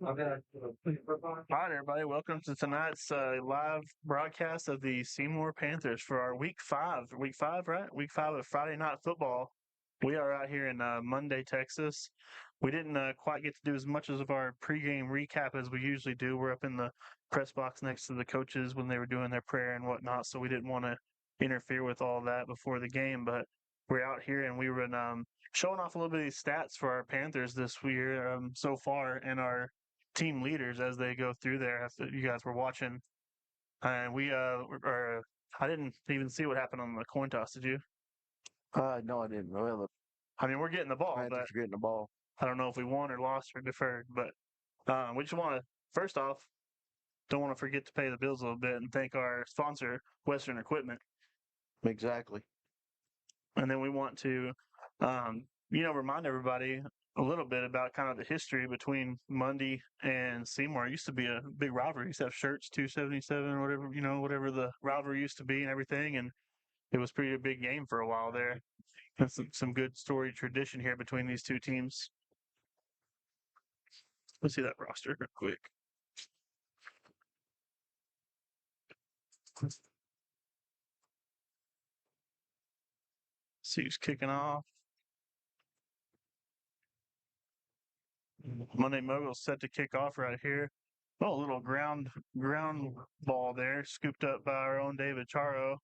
All right, everybody. Welcome to tonight's live broadcast of the Seymour Panthers for our week 5. Week 5, right? Week 5 of Friday Night Football. We are out here in Munday, Texas. We didn't quite get to do as much of our pregame recap as we usually do. We're up in the press box next to the coaches when they were doing their prayer and whatnot, so we didn't want to interfere with all that before the game. But we're out here and we were showing off a little bit of these stats for our Panthers this year so far, and our team leaders as they go through there. If you guys were watching, and I didn't even see what happened on the coin toss. Did you? No, I didn't. Well, I mean, we're getting the ball, Panthers but are getting the ball. I don't know if we won or lost or deferred. But we just want to, first off, don't want to forget to pay the bills a little bit and thank our sponsor, Western Equipment. Exactly. And then we want to, remind everybody a little bit about kind of the history between Munday and Seymour. It used to be a big rivalry. It used to have shirts, 277 or whatever, whatever the rivalry used to be and everything. And it was pretty a big game for a while there. And some good story tradition here between these two teams. Let's see that roster real quick. See who's kicking off. Munday Moguls set to kick off right here. Oh, a little ground ball there, scooped up by our own David Charo.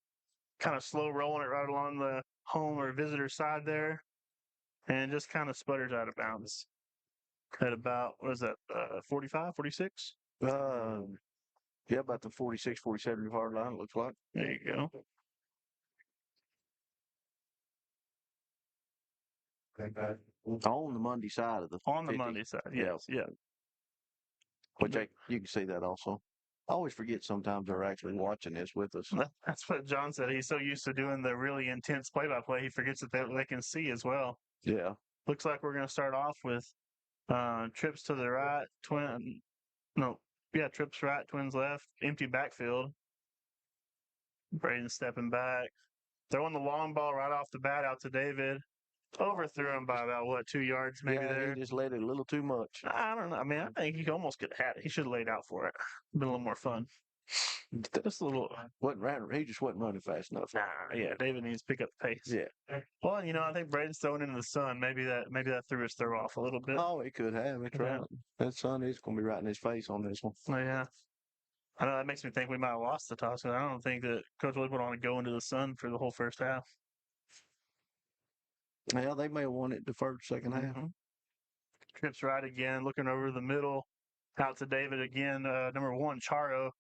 Kind of slow rolling it right along the home or visitor side there, and just kind of sputters out of bounds at about, what is that, 45, 46? Yeah, about the 46, 47 yard line, it looks like. There you go. On the Munday side of the On the 50. Munday side, yes, yeah. Which you can see that also. I always forget sometimes they're actually watching this with us. That's what John said. He's so used to doing the really intense play-by-play, he forgets that they can see as well. Yeah. Looks like we're going to start off with trips to the right, trips right, twins left, empty backfield. Braden stepping back, throwing the long ball right off the bat out to David. Overthrew him by about, 2 yards maybe there. He just let it a little too much. I don't know. I mean, I think he almost could have had it. He should have laid out for it. Been a little more fun. Just a little. He just wasn't running fast enough. Yeah, David needs to pick up the pace. Yeah. Well, I think Braden's throwing into the sun. Maybe that threw his throw off a little bit. Oh, it could have. It's right. That sun is going to be right in his face on this one. Oh, yeah. I know that makes me think we might have lost the toss. I don't think that Coach Wood would want to go into the sun for the whole first half. Yeah, they may have won it the second half. Trips right again, looking over the middle, out to David again. Number 1, Charo,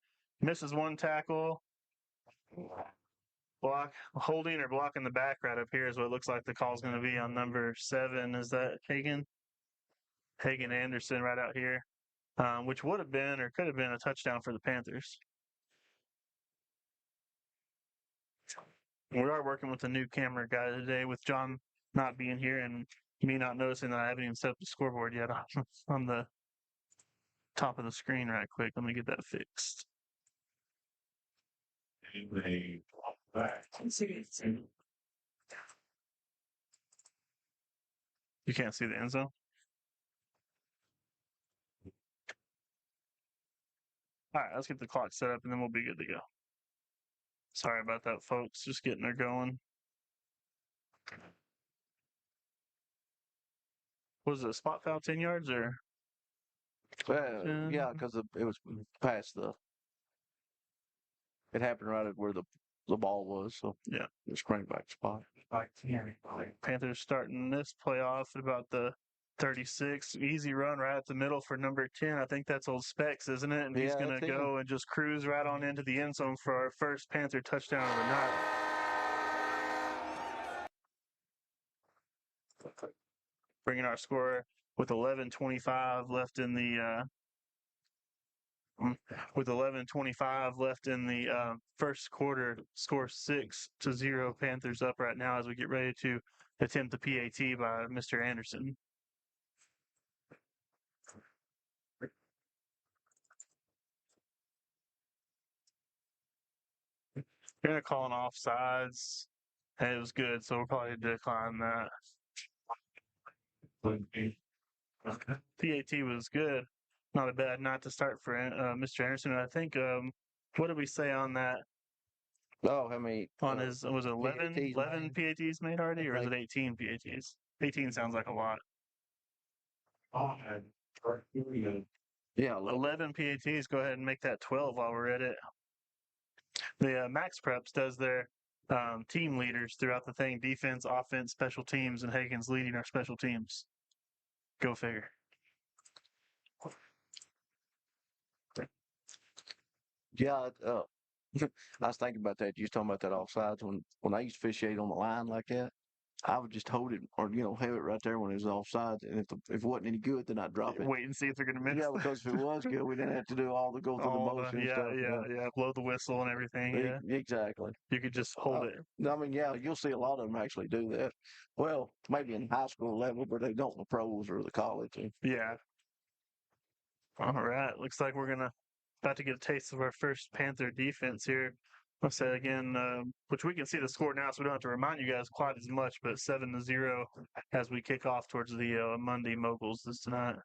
misses one tackle. Holding or blocking the back right up here is what it looks like the call's going to be on number 7. Is that Hagen? Hagen Anderson right out here, which would have been or could have been a touchdown for the Panthers. We are working with a new camera guy today with John not being here and me not noticing that I haven't even set up the scoreboard yet on the top of the screen right quick. Let me get that fixed. You can't see the end zone? All right, let's get the clock set up and then we'll be good to go. Sorry about that, folks. Just getting her going. Was it a spot foul 10 yards or? Yeah, because it was past it happened right at where the ball was. So yeah, it's crank back spot. Panthers starting this playoff at about the 36. Easy run right at the middle for number 10. I think that's old Specs, isn't it? And he's going to go and just cruise right on into the end zone for our first Panther touchdown of the night. Bringing our score with 11:25 left in the first quarter. Score 6-0. Panthers up right now as we get ready to attempt the PAT by Mr. Anderson. They're going to call an offsides. And it was good, so we'll probably decline that. PAT was good. not a bad night to start for Mr. Anderson. I think, what did we say on that? Oh, how many? On his, was it 11, PATs 11 PATs made already, or is it think. 18 PATs? 18 sounds like a lot. Yeah, 11 PATs, go ahead and make that 12 while we're at it. The Max Preps does their team leaders throughout the thing: defense, offense, special teams, and Hagen's leading our special teams. Go figure. Yeah, I was thinking about that. You was talking about that offsides when I used to officiate on the line like that. I would just hold it or have it right there when it was offsides, and if it wasn't any good, then I'd drop it. Wait and see if they're gonna miss. Yeah, because if it was good, we didn't have to do go through the motion and stuff. Blow the whistle and everything. Yeah, Exactly. you could just hold it. I mean, yeah, you'll see a lot of them actually do that. Well, maybe in high school level, but they don't in the pros or the college. Yeah. All right. Looks like we're about to get a taste of our first Panther defense here. I'll say again, which we can see the score now, so we don't have to remind you guys quite as much. But 7-0 as we kick off towards the Munday Moguls this tonight.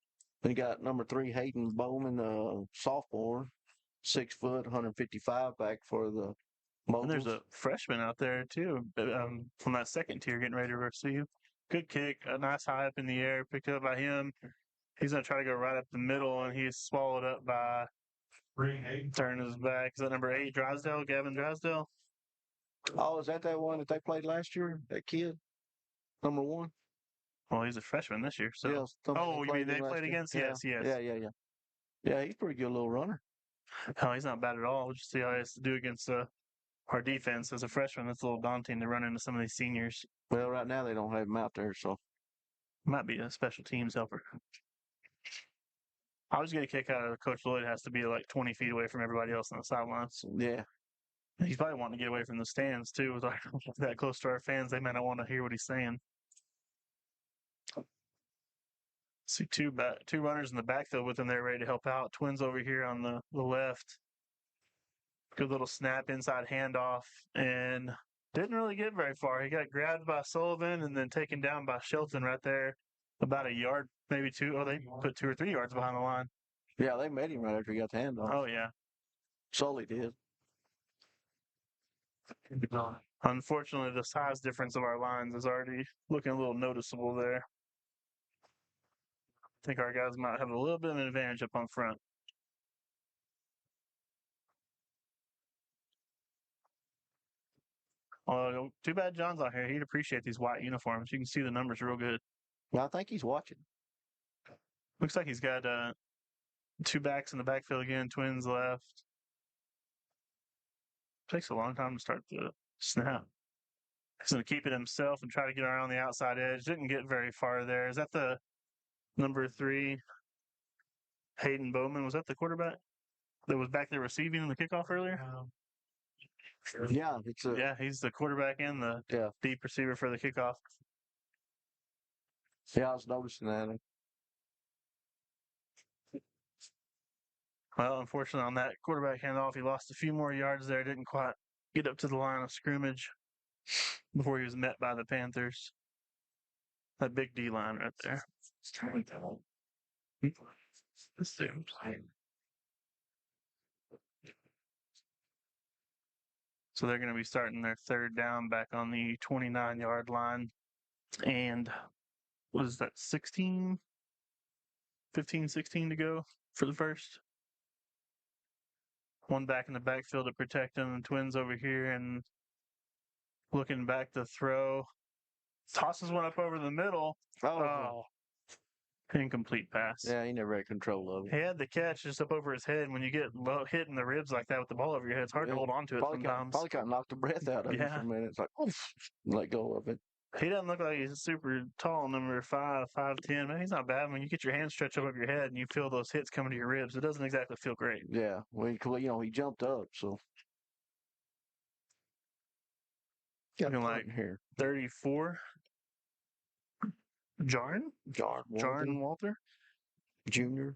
They got number 3 Hayden Bowman, sophomore, 6 foot, 155 back for the Moguls. And there's a freshman out there too, from that second tier getting ready to receive. Good kick, a nice high up in the air, picked up by him. He's going to try to go right up the middle, and he's swallowed up by turning his back. Is that number 8, Drysdale, Gavin Drysdale? Oh, is that one that they played last year? That kid, number 1. Well, he's a freshman this year. So, yeah, you mean they played against? Yeah. Yes. Yeah. Yeah, he's a pretty good little runner. Oh, he's not bad at all. We'll just see how he has to do against our defense as a freshman. It's a little daunting to run into some of these seniors. Well, right now they don't have him out there, so might be a special teams helper. I was going to kick out of Coach Lloyd has to be like 20 feet away from everybody else on the sidelines. Yeah. He's probably wanting to get away from the stands, too. With that close to our fans, they may not want to hear what he's saying. See two runners in the backfield with him there ready to help out. Twins over here on the left. Good little snap, inside handoff, and didn't really get very far. He got grabbed by Sullivan and then taken down by Shelton right there. About a yard, maybe 2. Oh, they put 2 or 3 yards behind the line. Yeah, they met him right after he got the handoff. Oh, yeah. Sully did. Unfortunately, the size difference of our lines is already looking a little noticeable there. I think our guys might have a little bit of an advantage up on front. Too bad John's out here. He'd appreciate these white uniforms. You can see the numbers real good. Well, I think he's watching. Looks like he's got 2 backs in the backfield again, twins left. Takes a long time to start the snap. He's going to keep it himself and try to get around the outside edge. Didn't get very far there. Is that the number 3, Hayden Bowman? Was that the quarterback that was back there receiving in the kickoff earlier? Yeah, he's the quarterback and the deep receiver for the kickoff. Yeah, I was noticing that. Well, unfortunately, on that quarterback handoff, he lost a few more yards there. Didn't quite get up to the line of scrimmage before he was met by the Panthers. That big D line right there. So they're going to be starting their 3rd down back on the 29-yard line. And what is that, 16 to go for the first? One back in the backfield to protect them. Twins over here and looking back to throw. Tosses one up over the middle. Oh. Incomplete pass. Yeah, he never had control of it. He had the catch just up over his head. When you get hit in the ribs like that with the ball over your head, it's hard to hold on to it sometimes. Probably kind of knocked the breath out of him for a minute. It's like, let go of it. He doesn't look like he's super tall, number 5'10". Man, he's not bad. When you get your hands stretched above your head and you feel those hits coming to your ribs, it doesn't exactly feel great. Yeah, well, he jumped up, so. Looking like here. 34. Jarn Walter. Junior,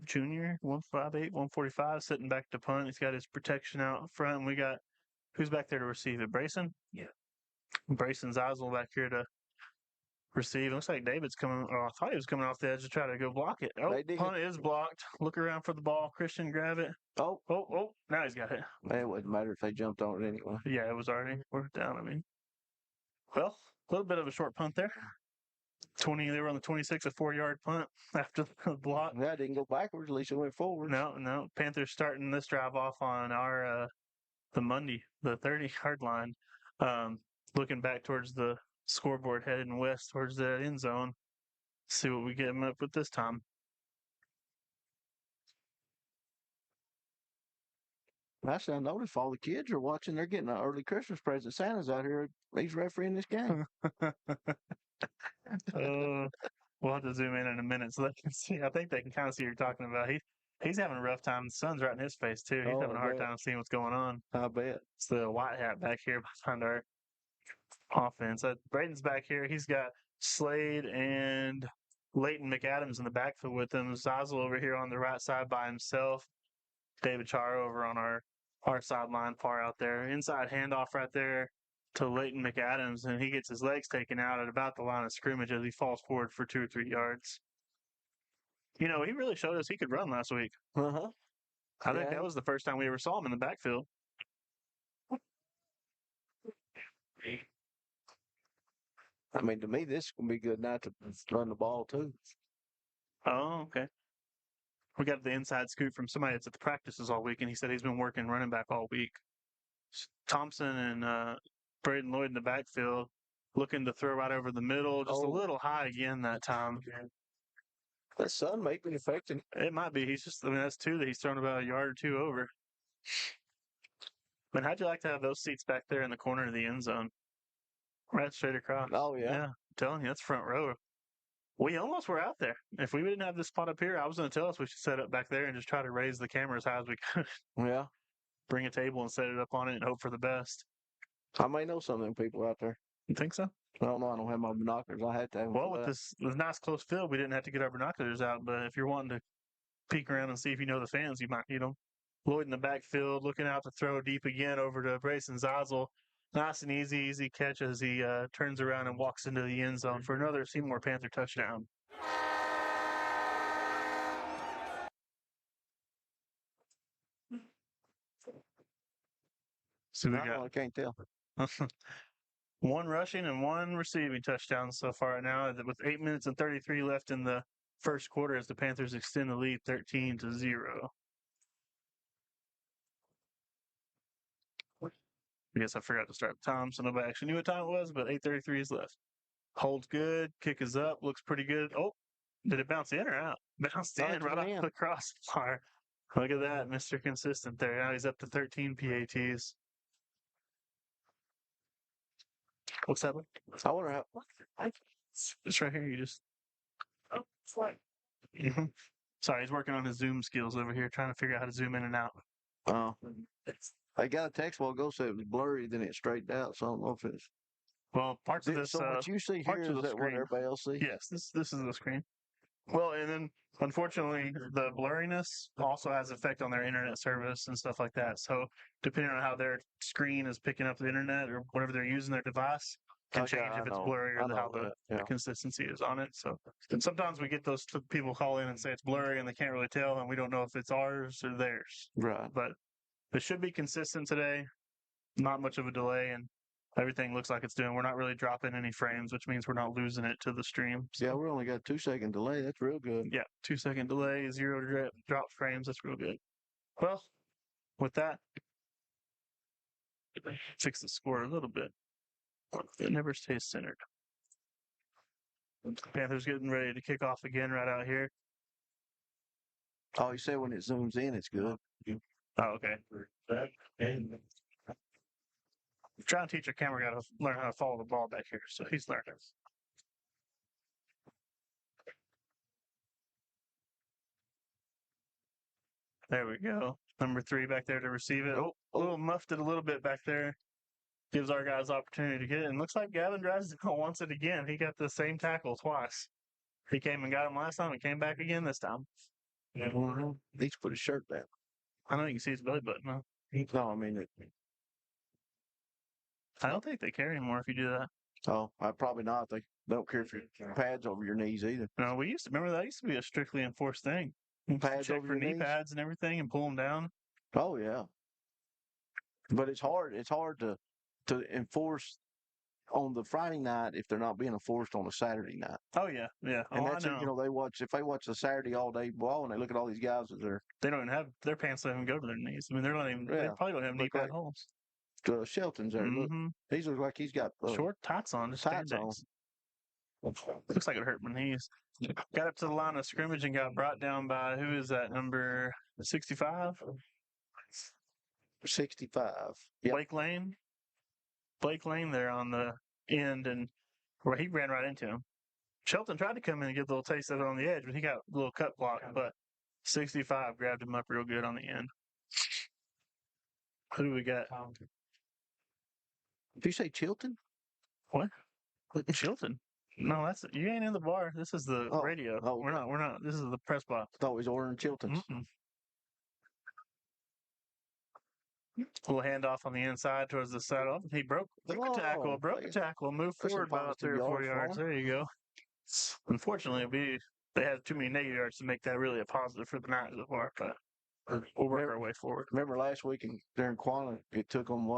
158, 145, sitting back to punt. He's got his protection out front. And we got, who's back there to receive it? Brayson? Yeah. Brayson's Oswald back here to receive. Looks like David's coming. Oh, I thought he was coming off the edge to try to go block it. Oh, They did. punt is blocked. Look around for the ball. Christian, grab it. Oh, Now he's got it. it wouldn't matter if they jumped on it anyway. Yeah, it was already worked down. I mean, well, a little bit of a short punt there. 20. They were on the 26, a 4-yard punt after the block. Yeah, it didn't go backwards. At least it went forward. No. Panthers starting this drive off on our the Munday, the 30-yard line. Looking back towards the scoreboard, heading west towards the end zone. See what we get them up with this time. Actually, I noticed all the kids are watching. They're getting an early Christmas present. Santa's out here. He's refereeing this game. We'll have to zoom in a minute so they can see. I think they can kind of see what you're talking about. He's having a rough time. The sun's right in his face too. He's having a hard time seeing what's going on. I bet. It's the white hat back here behind our offense. Braden's back here. He's got Slade and Leighton McAdams in the backfield with him. Zazel over here on the right side by himself. David Charo over on our sideline far out there. Inside handoff right there to Leighton McAdams, and he gets his legs taken out at about the line of scrimmage as he falls forward for 2 or 3 yards. You know, he really showed us he could run last week. Uh-huh. I think that was the first time we ever saw him in the backfield. I mean, to me, this is going to be good night to run the ball, too. Oh, okay. We got the inside scoop from somebody that's at the practices all week, and he said he's been working running back all week. Thompson and Braden Lloyd in the backfield, looking to throw right over the middle, just a little high again that time. That sun may be affecting. It might be. That's 2 that he's thrown about a yard or 2 over. But how'd you like to have those seats back there in the corner of the end zone? Right straight across. Oh, yeah. Yeah, I'm telling you, that's front row. We almost were out there. If we didn't have this spot up here, I was going to tell us we should set up back there and just try to raise the camera as high as we could. Yeah. Bring a table and set it up on it and hope for the best. I may know some of them people out there. You think so? I don't know. I don't have my binoculars. I had to have them. Well, with this nice close field, we didn't have to get our binoculars out. But if you're wanting to peek around and see if you know the fans, you might need them. Lloyd in the backfield, looking out to throw deep again over to Brayson Zazel. Nice and easy catch as he turns around and walks into the end zone for another Seymour Panther touchdown. So we got I can't tell. 1 rushing and 1 receiving touchdown so far now, with 8 minutes and 33 left in the first quarter as the Panthers extend the lead 13-0. I guess I forgot to start the time, so nobody actually knew what time it was, but 8:33 is left. Holds good, kick is up, looks pretty good. Oh, did it bounce in or out? Bounced in right off the crossbar. Look at that, Mr. Consistent there. Now he's up to 13 PATs. What's that one? I wonder how. It's right here. You just. Oh, it's right. Mm-hmm. Sorry, he's working on his Zoom skills over here, trying to figure out how to zoom in and out. Oh. I got a text while ago said it was blurry, then it straightened out. So I don't know if it's. Well, parts of this. So what you see here is that what everybody else sees? Yes, this is the screen. Well, and then unfortunately, the blurriness also has effect on their internet service and stuff like that. So depending on how their screen is picking up the internet or whatever they're using their device, can change if it's blurry or how the consistency is on it. So sometimes we get those people call in and say it's blurry and they can't really tell, and we don't know if it's ours or theirs. Right. But it should be consistent today. Not much of a delay, and everything looks like it's doing. We're not really dropping any frames, which means we're not losing it to the stream. So. Yeah, we only got 2-second delay. That's real good. Yeah, 2-second delay, 0 drop frames. That's real good. Well, with that, fix the score a little bit. It never stays centered. Panthers getting ready to kick off again right out here. Oh, you said when it zooms in, it's good. Oh, okay. I'm trying to teach a camera guy to learn how to follow the ball back here, so he's learning. There we go. Number 3 back there to receive it. Oh, a little muffed it a little bit back there. Gives our guys opportunity to get it. And looks like Gavin Dryden wants it again. He got the same tackle twice. He came and got him last time and came back again this time. Yeah. He needs to put his shirt down. I know you can see his belly button, huh? No, I mean, I don't think they care anymore if you do that. Oh, probably not. They don't care if your pads over your knees either. No, we used to remember that used to be a strictly enforced thing. Pads Check over for your knee knees? pads and everything and pull them down. Oh yeah, but it's hard. It's hard to enforce on the Friday night if they're not being enforced on a Saturday night. Oh yeah, yeah. And Oh, I that's it. know. If they watch the Saturday all day ball and they look at all these guys that are They don't even have their pants. Don't even go to their knees. I mean, they're not even. They yeah, probably don't have knee look pad like holes. Shelton's there. Look, Mm-hmm. he looks like he's got Short tights on, just tights on. spandex. Looks like it hurt my knees. Got up to the line of scrimmage and got brought down by who is that number 65? 65. Yep. Blake Lane there on the end, and where he ran right into him. Shelton tried to come in and get a little taste of it on the edge, but he got a little cut block. But 65 grabbed him up real good on the end. Who do we got? Did you say Chilton? What? Chilton? No, that's you ain't in the bar. This is the radio. Oh, We're not. This is the press box. I thought he was ordering Chilton's. Little handoff on the inside towards the side. Oh, he broke a tackle, moved forward about 3 or 4 yards. There you go. Unfortunately, they had too many negative yards to make that really a positive for the night so far, but we'll work our way forward. Remember last week during Quanah, it took them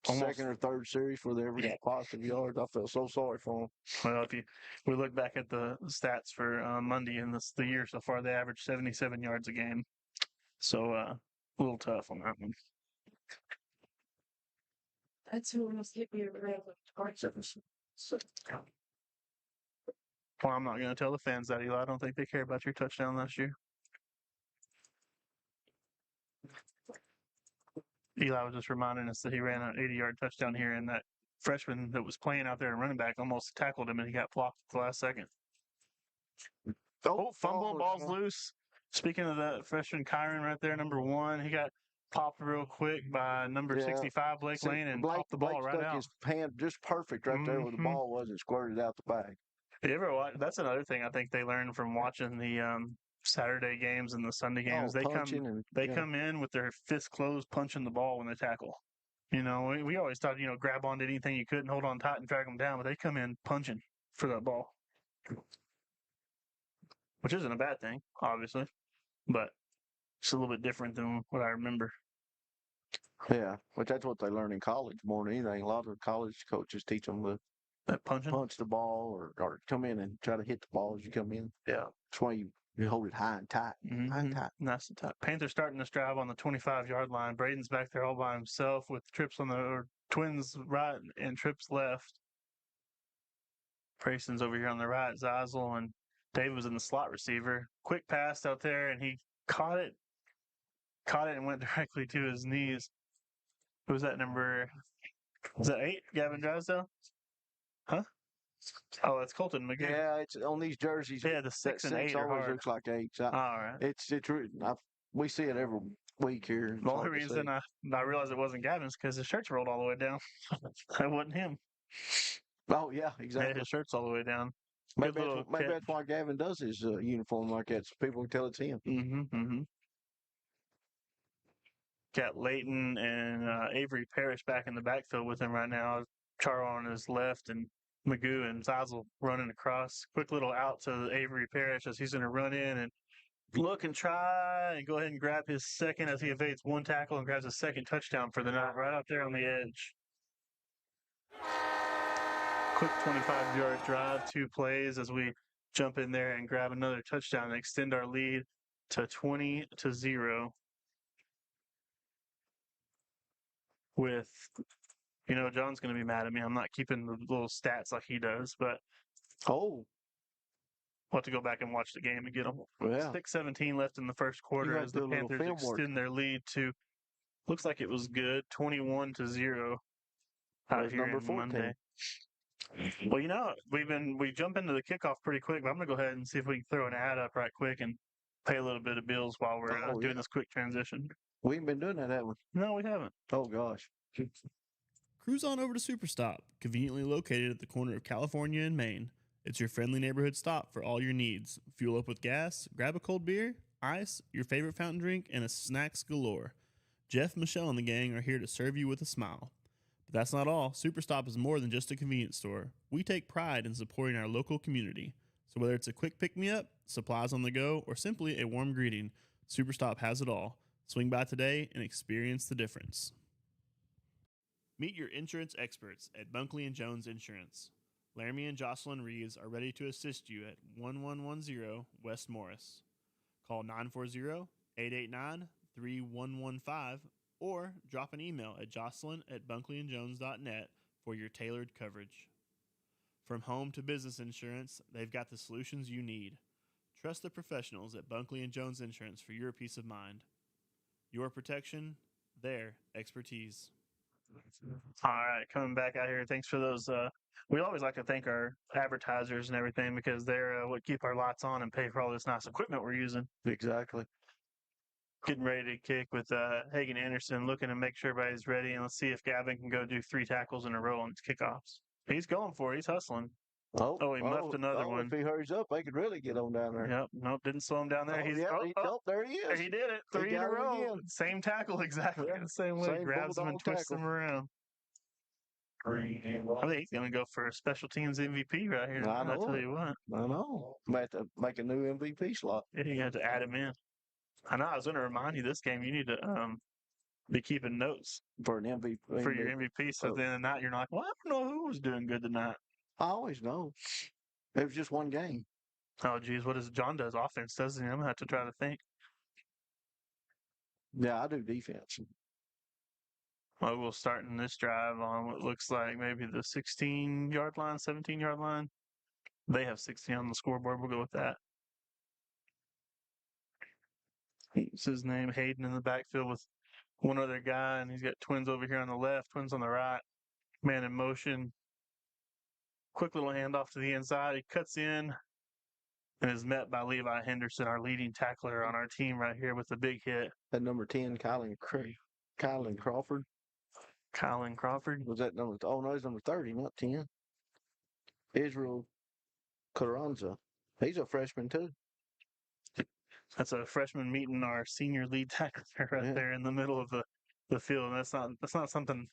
second or third series before they ever got positive yards. I felt so sorry for them. Well, if we look back at the stats for Munday in the year so far, they averaged 77 yards a game. So a little tough on that one. That's who almost hit me around Well, I'm not going to tell the fans that, Eli. I don't think they care about your touchdown last year. Eli was just reminding us that he ran an 80-yard touchdown here, and that freshman that was playing out there and running back almost tackled him, and he got blocked at the last second. Oh, fumble, ball's loose. Speaking of that freshman Kyron right there, number 1, he got popped real quick by number 65, Blake Lane, and popped the ball right out. His hand just perfect right there where the ball wasn't squirted out the bag. You ever watch? That's another thing I think they learned from watching the Saturday games and the Sunday games. They come in with their fists closed, punching the ball when they tackle. You know, we always thought, grab onto anything you could and hold on tight and drag them down, but they come in punching for that ball, which isn't a bad thing, obviously, but it's a little bit different than what I remember. Yeah, but that's what they learn in college more than anything. A lot of college coaches teach them to punch the ball or come in and try to hit the ball as you come in. Yeah. That's why you hold it high and tight. High and tight. Nice and tight. Panthers starting this drive on the 25-yard line. Braden's back there all by himself with trips Twins right and trips left. Grayson's over here on the right. Zeisel and Dave was in the slot receiver. Quick pass out there, and he caught it and went directly to his knees. Who was that number? Was that 8? Gavin Drysdale? Huh? Oh, that's Colton McGee. Yeah, it's on these jerseys. Yeah, the 6 and 8 always hard. looks like 8. So all right. It's we see it every week here. The only reason I realized it wasn't Gavin's because his shirt's rolled all the way down. That wasn't him. Oh yeah, exactly. Yeah, his shirt's all the way down. Maybe that's why Gavin does his uniform like that, so people can tell it's him. Got Leighton and Avery Parrish back in the backfield with him right now. Charo on his left and Magoo and Zeisel running across. Quick little out to Avery Parrish as he's going to run in and look and try and go ahead and grab his second as he evades one tackle and grabs a second touchdown for the night right out there on the edge. Quick 25-yard drive, 2 plays as we jump in there and grab another touchdown and extend our lead to 20-0. With, John's going to be mad at me. I'm not keeping the little stats like he does, but we'll have to go back and watch the game and get them. Yeah. 6:17 left in the first quarter as the Panthers extend their lead to, looks like it was good, 21-0 out here in Munday. Well, we jump into the kickoff pretty quick, but I'm going to go ahead and see if we can throw an ad up right quick and pay a little bit of bills while we're doing this quick transition. We ain't been doing that, have we? No, we haven't. Oh, gosh. Cruise on over to Superstop, conveniently located at the corner of California and Maine. It's your friendly neighborhood stop for all your needs. Fuel up with gas, grab a cold beer, ice, your favorite fountain drink, and a snacks galore. Jeff, Michelle, and the gang are here to serve you with a smile. But That's not all. Superstop is more than just a convenience store. We take pride in supporting our local community. So whether it's a quick pick-me-up, supplies on the go, or simply a warm greeting, Superstop has it all. Swing by today and experience the difference. Meet your insurance experts at Bunkley & Jones Insurance. Laramie and Jocelyn Reeves are ready to assist you at 1110 West Morris. Call 940-889-3115 or drop an email at jocelyn@bunkleyandjones.net for your tailored coverage. From home to business insurance, they've got the solutions you need. Trust the professionals at Bunkley & Jones Insurance for your peace of mind. Your protection, their expertise. All right, coming back out here. Thanks for those. We always like to thank our advertisers and everything because they're what keep our lights on and pay for all this nice equipment we're using. Exactly. Getting ready to kick with Hagen Anderson, looking to make sure everybody's ready. And let's see if Gavin can go do 3 tackles in a row on his kickoffs. He's going for it. He's hustling. He left another one. If he hurries up, they could really get on down there. Yep. Nope. Didn't slow him down there. There he is. He did it. 3 in a row. Again. Same tackle exactly the same way. Grabs him and twists him around. I think he's going to go for a special teams MVP right here. I'll tell you what. I know. Might have to make a new MVP slot. Yeah, you have to add him in. I know. I was going to remind you this game. You need to be keeping notes for an MVP. For your MVP. So at the end of the night, you're like, well, I don't know who was doing good tonight. I always know. It was just one game. Oh, geez. What is John does offense, doesn't he? I'm going to have to try to think. Yeah, I do defense. Well, we'll start in this drive on what looks like maybe the 16-yard line, 17-yard line. They have 16 on the scoreboard. We'll go with that. It's his name, Hayden, in the backfield with one other guy, and he's got twins over here on the left, twins on the right. Man in motion. Quick little handoff to the inside. He cuts in and is met by Levi Henderson, our leading tackler on our team right here with a big hit. That number 10, Kylan Crawford. Kylan Crawford? Was that number? Oh, no, he's number 30, not 10. Israel Carranza. He's a freshman, too. That's a freshman meeting our senior lead tackler right there in the middle of the field. And that's not something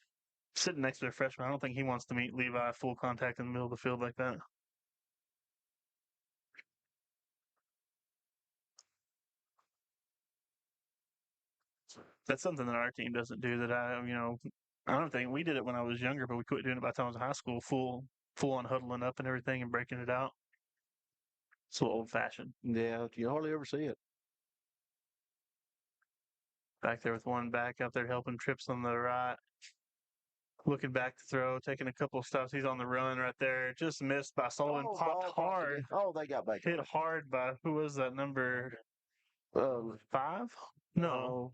sitting next to a freshman. I don't think he wants to meet Levi full contact in the middle of the field like that. That's something that our team doesn't do that I don't think we did it when I was younger, but we quit doing it by the time I was in high school, full on huddling up and everything and breaking it out. It's a little old fashioned. Yeah, you hardly ever see it. Back there with one back out there helping trips on the right. Looking back to throw, taking a couple of stops. He's on the run right there. Just missed by Sullivan. Popped hard. Oh, they got back. Hit hard by, who was that, number 5? No.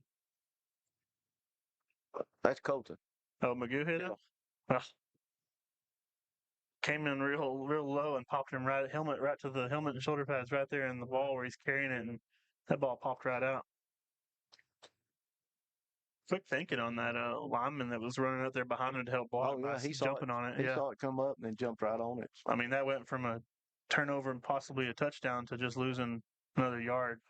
That's Colton. Oh, Magoo hit him? Came in real low and popped him right to the helmet and shoulder pads right there in the ball where he's carrying it, and that ball popped right out. Quick thinking on that lineman that was running out there behind him to help block. Oh, yeah, he's jumping on it. He saw it come up and then jumped right on it. I mean, that went from a turnover and possibly a touchdown to just losing another yard.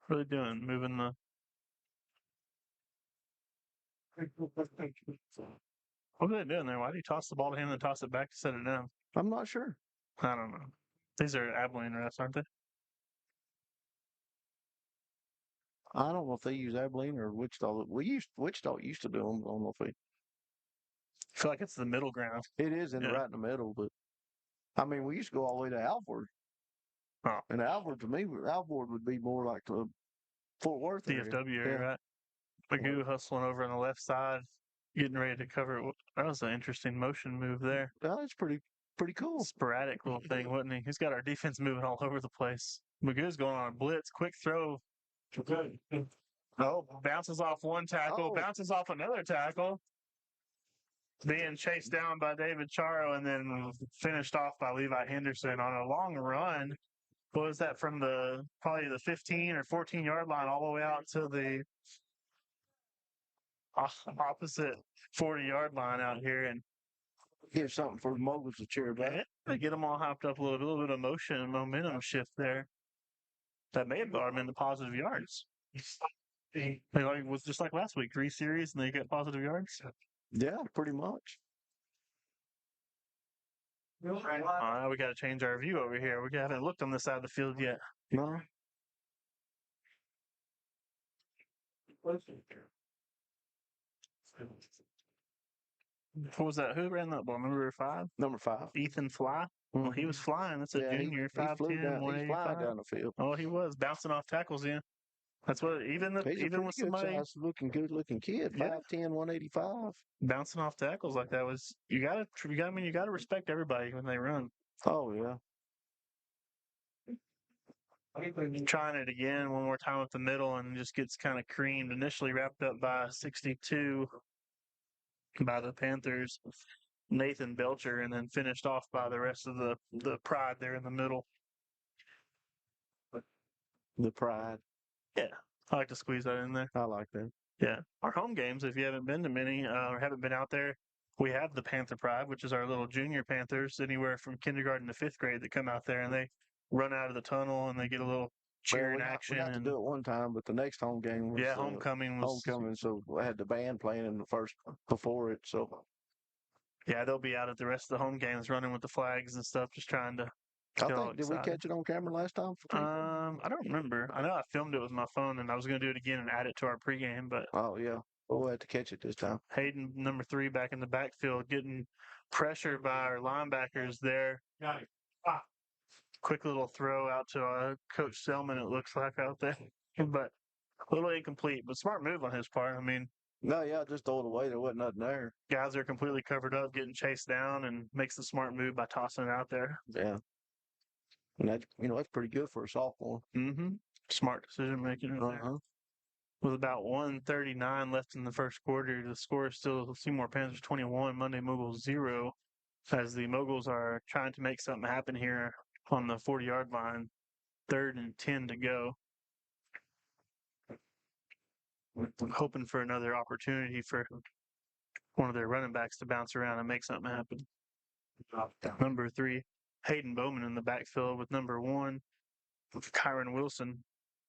What are they doing? Moving the... What are they doing there? Why do you toss the ball to him and toss it back to set it down? I'm not sure. I don't know. These are Abilene refs, aren't they? I don't know if they use Abilene or Wichita. Wichita used to do them. I don't know if I feel like it's the middle ground. It is right in the middle, but I mean, we used to go all the way to Alford. Oh. And Alford, to me, Alford would be more like the Fort Worth DFW area, right? Magoo hustling over on the left side, getting ready to cover it. That was an interesting motion move there. That's pretty cool. Sporadic little thing, wasn't he? He's got our defense moving all over the place. Magoo's going on a blitz, quick throw. Oh, bounces off one tackle, bounces off another tackle. Being chased down by David Charo and then finished off by Levi Henderson on a long run. What was that, from probably the 15 or 14-yard line all the way out to the opposite 40-yard line out here, and give something for the Moguls to cheer about. They get them all hyped up a little bit of motion and momentum shift there. That may have brought them into positive yards. It was just like last week, 3 series and they get positive yards. Yeah, pretty much. All right, we got to change our view over here. We haven't looked on this side of the field yet. No. What was that? Who ran that ball? Number 5? Number 5. Ethan Fly. Well, he was flying. That's a Yeah, junior, he flew 5'10", down. He's flying 185. down the field. Oh, he was bouncing off tackles. Yeah, that's what. He's a Even pretty with good somebody size, good looking kid. Yeah. 5'10", 185. bouncing off tackles like that was you gotta respect everybody when they run. Oh yeah. Trying it again one more time up the middle and just gets kind of creamed. Initially wrapped up by 62 by the Panthers, Nathan Belcher, and then finished off by the rest of the Pride there in the middle. The Pride. Yeah, I like to squeeze that in there. I like that. Yeah, our home games, if you haven't been to many or haven't been out there, we have the Panther Pride, which is our little junior Panthers, anywhere from kindergarten to 5th grade that come out there and they run out of the tunnel and they get a little cheering action. We got to do it one time, but the next home game was homecoming was homecoming. So I had the band playing in the first before it. So yeah, they'll be out at the rest of the home games running with the flags and stuff, just trying to. did we catch it on camera last time? I don't remember. I know I filmed it with my phone, and I was going to do it again and add it to our pregame. But oh yeah, we'll have to catch it this time. Hayden, number 3, back in the backfield, getting pressured by our linebackers there. Quick little throw out to Coach Selman. It looks like out there, but a little incomplete. But smart move on his part. I mean. No, yeah, just throw it away. There wasn't nothing there. Guys are completely covered up, getting chased down, and makes the smart move by tossing it out there. Yeah. And that's pretty good for a sophomore. Mm-hmm. Smart decision making right there. With about 1:39 left in the first quarter, the score is still Seymour Panthers 21, Munday Moguls 0, as the Moguls are trying to make something happen here on the 40-yard line. 3rd and 10 to go. Hoping for another opportunity for one of their running backs to bounce around and make something happen. Number 3, Hayden Bowman in the backfield with number 1, Kyron Wilson.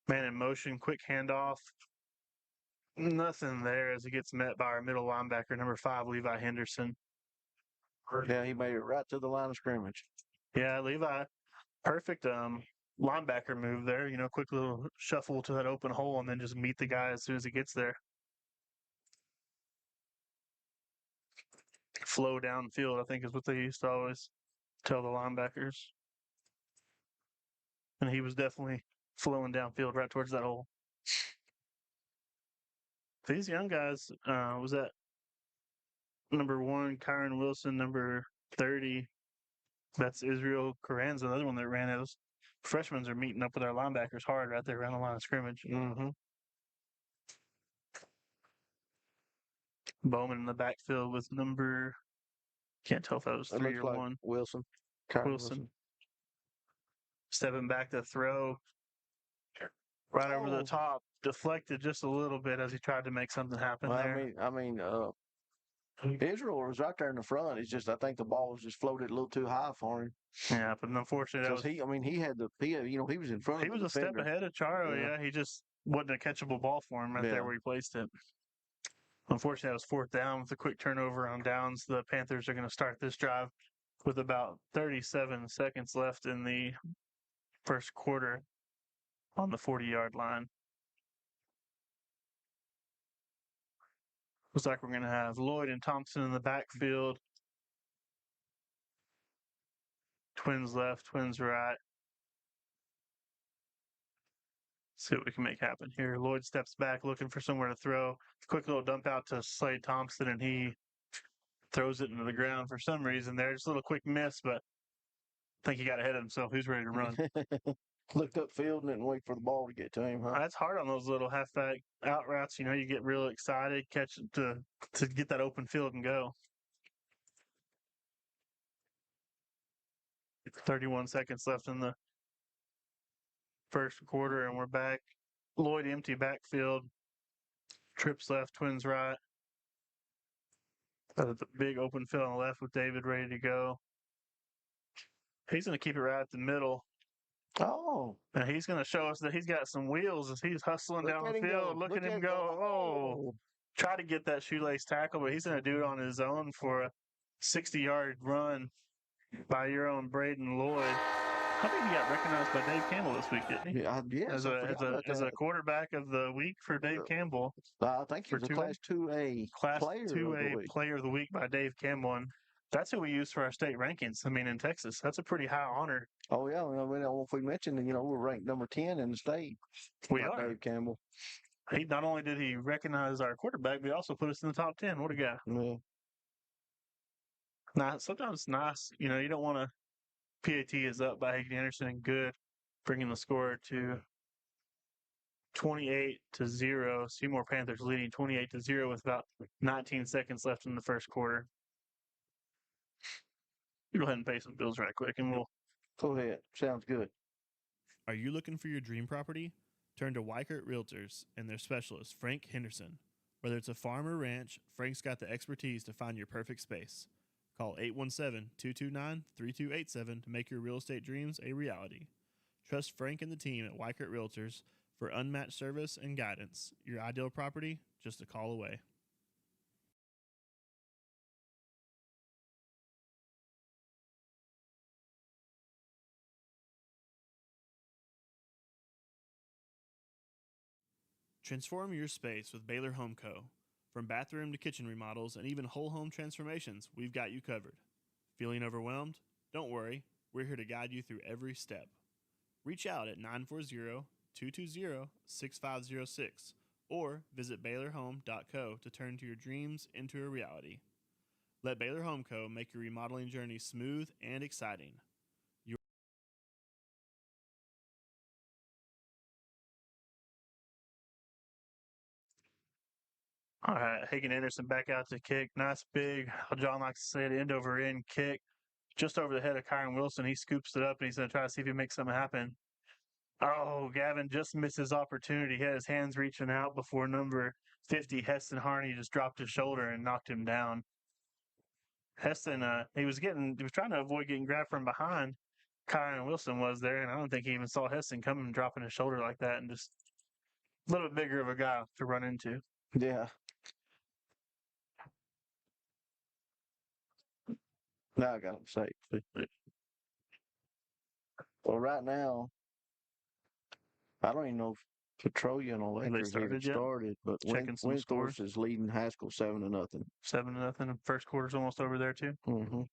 Man in motion, quick handoff. Nothing there as he gets met by our middle linebacker, number 5, Levi Henderson. Yeah, he made it right to the line of scrimmage. Yeah, Levi, perfect linebacker move there. Quick little shuffle to that open hole and then just meet the guy as soon as he gets there. Flow downfield, I think, is what they used to always tell the linebackers. And he was definitely flowing downfield right towards that hole. These young guys, was that number 1, Kyron Wilson, number 30, that's Israel Carranza, another one that ran it. Those freshmen are meeting up with our linebackers hard right there around the line of scrimmage. Mm-hmm. Bowman in the backfield with number, can't tell if that was 3 or like 1. Wilson. Wilson. Stepping back to throw. Right over the top, deflected just a little bit as he tried to make something happen there. Israel was right there in the front. It's just I think the ball was just floated a little too high for him. Yeah, but unfortunately, he was in front. He was a step ahead of Charo. Yeah, he just wasn't a catchable ball for him right there where he placed it. Unfortunately, that was 4th down with a quick turnover on downs. The Panthers are going to start this drive with about 37 seconds left in the first quarter on the 40-yard line. Looks like we're going to have Lloyd and Thompson in the backfield. Twins left, twins right. See what we can make happen here. Lloyd steps back looking for somewhere to throw. Quick little dump out to Slade Thompson, and he throws it into the ground for some reason there. Just a little quick miss, but I think he got ahead of himself. He's ready to run. Looked upfield and didn't wait for the ball to get to him, huh? That's hard on those little halfback out routes. You get real excited, catch it to get that open field and go. 31 seconds left in the first quarter, and we're back. Lloyd empty backfield. Trips left, twins right. The big open field on the left with David ready to go. He's going to keep it right at the middle. Oh, And he's going to show us that he's got some wheels as he's hustling look down at the him field. go. Look Look at him at go. Oh, Oh, try to get that shoelace tackle, but he's going to do it on his own for a 60-yard run by your own Braden Lloyd. I think he got recognized by Dave Campbell this week, didn't he? yeah, yes, I forgot about As that. a quarterback of the week for Dave Campbell. I think For he's a 2A? Class 2A Class player of 2A the week. Player of the Week by Dave Campbell. And that's who we use for our state rankings. I mean, in Texas, that's a pretty high honor. Oh, yeah. I mean, if we mentioned, we're ranked number 10 in the state. We by are. Dave Campbell. He not only did he recognize our quarterback, but he also put us in the top 10. What a guy. Yeah. Now, sometimes it's nice. You don't want to. PAT is up by Hagen Anderson and good, bringing the score to 28-0. Seymour Panthers leading 28-0 with about 19 seconds left in the first quarter. Go ahead and pay some bills right quick, and we'll. Go ahead. Sounds good. Are you looking for your dream property? Turn to Weichert Realtors and their specialist, Frank Henderson. Whether it's a farm or ranch, Frank's got the expertise to find your perfect space. Call 817-229-3287 to make your real estate dreams a reality. Trust Frank and the team at Weichert Realtors for unmatched service and guidance. Your ideal property, just a call away. Transform your space with Baylor Home Co. From bathroom to kitchen remodels and even whole home transformations, we've got you covered. Feeling overwhelmed? Don't worry, we're here to guide you through every step. Reach out at 940-220-6506 or visit BaylorHome.co to turn your dreams into a reality. Let Baylor Home Co. make your remodeling journey smooth and exciting. All right, Hagen Anderson back out to kick. Nice big, how John likes to say it, end over end kick. Just over the head of Kyron Wilson. He scoops it up and he's going to try to see if he makes something happen. Oh, Gavin just missed his opportunity. He had his hands reaching out before number 50, Heston Harney, just dropped his shoulder and knocked him down. Heston, he was trying to avoid getting grabbed from behind. Kyron Wilson was there, and I don't think he even saw Heston coming and dropping his shoulder like that, and just a little bit bigger of a guy to run into. Yeah. Now I got him safe. Well, right now, I don't even know if Petroleum Electric even started, but Checking some Windthorst scores. is leading Haskell 7-0. 7-0. The first quarter's almost over there, too. Mm-hmm.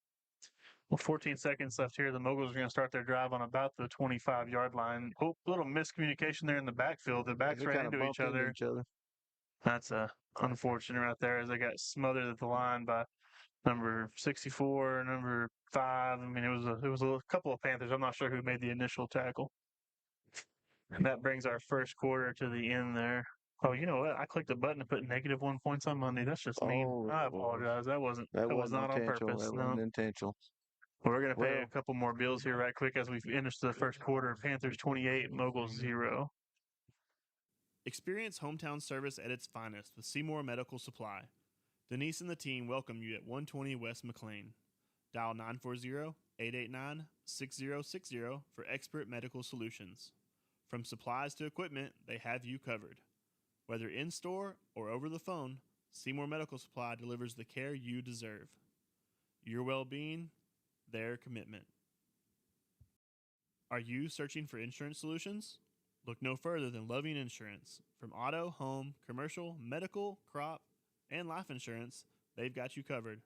Well, 14 seconds left here. The Moguls are going to start their drive on about the 25-yard line. A little miscommunication there in the backfield. The backs ran into each other. That's unfortunate right there as they got smothered at the line by number 64, number 5. I mean, it was a couple of Panthers. I'm not sure who made the initial tackle. And that brings our first quarter to the end there. Oh, you know what? I clicked a button to put -1 points on Monday. That's just mean. I apologize. That was not on purpose. That wasn't intentional. Well, we're going to pay a couple more bills here right quick as we finish the first quarter. Panthers 28, Moguls 0. Experience hometown service at its finest with Seymour Medical Supply. Denise and the team welcome you at 120 West McLean. Dial 940-889-6060 for expert medical solutions. From supplies to equipment, they have you covered. Whether in-store or over the phone, Seymour Medical Supply delivers the care you deserve. Your well-being, their commitment. Are you searching for insurance solutions? Look no further than Loving Insurance. From auto, home, commercial, medical, crop, and life insurance, they've got you covered.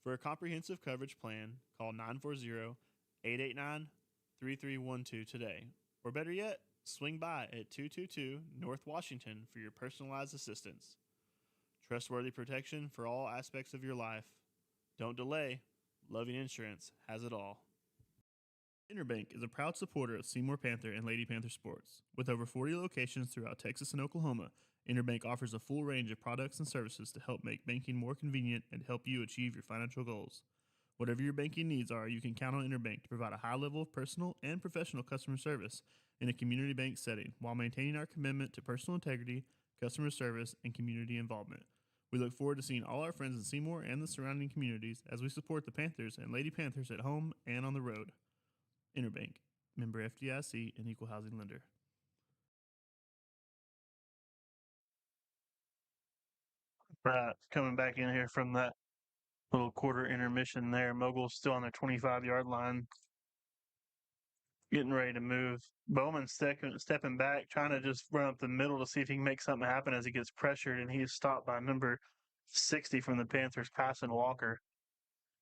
For a comprehensive coverage plan, call 940-889-3312 today. Or better yet, swing by at 222 North Washington for your personalized assistance. Trustworthy protection for all aspects of your life. Don't delay. Loving Insurance has it all. Interbank is a proud supporter of Seymour Panther and Lady Panther sports. With over 40 locations throughout Texas and Oklahoma, Interbank offers a full range of products and services to help make banking more convenient and help you achieve your financial goals. Whatever your banking needs are, you can count on Interbank to provide a high level of personal and professional customer service in a community bank setting while maintaining our commitment to personal integrity, customer service, and community involvement. We look forward to seeing all our friends in Seymour and the surrounding communities as we support the Panthers and Lady Panthers at home and on the road. Interbank, member FDIC, and equal housing lender. Right, coming back in here from that little quarter intermission there. Moguls still on their 25-yard line, getting ready to move. Bowman stepping back, trying to just run up the middle to see if he can make something happen as he gets pressured, and he is stopped by number 60 from the Panthers, Kyson Walker.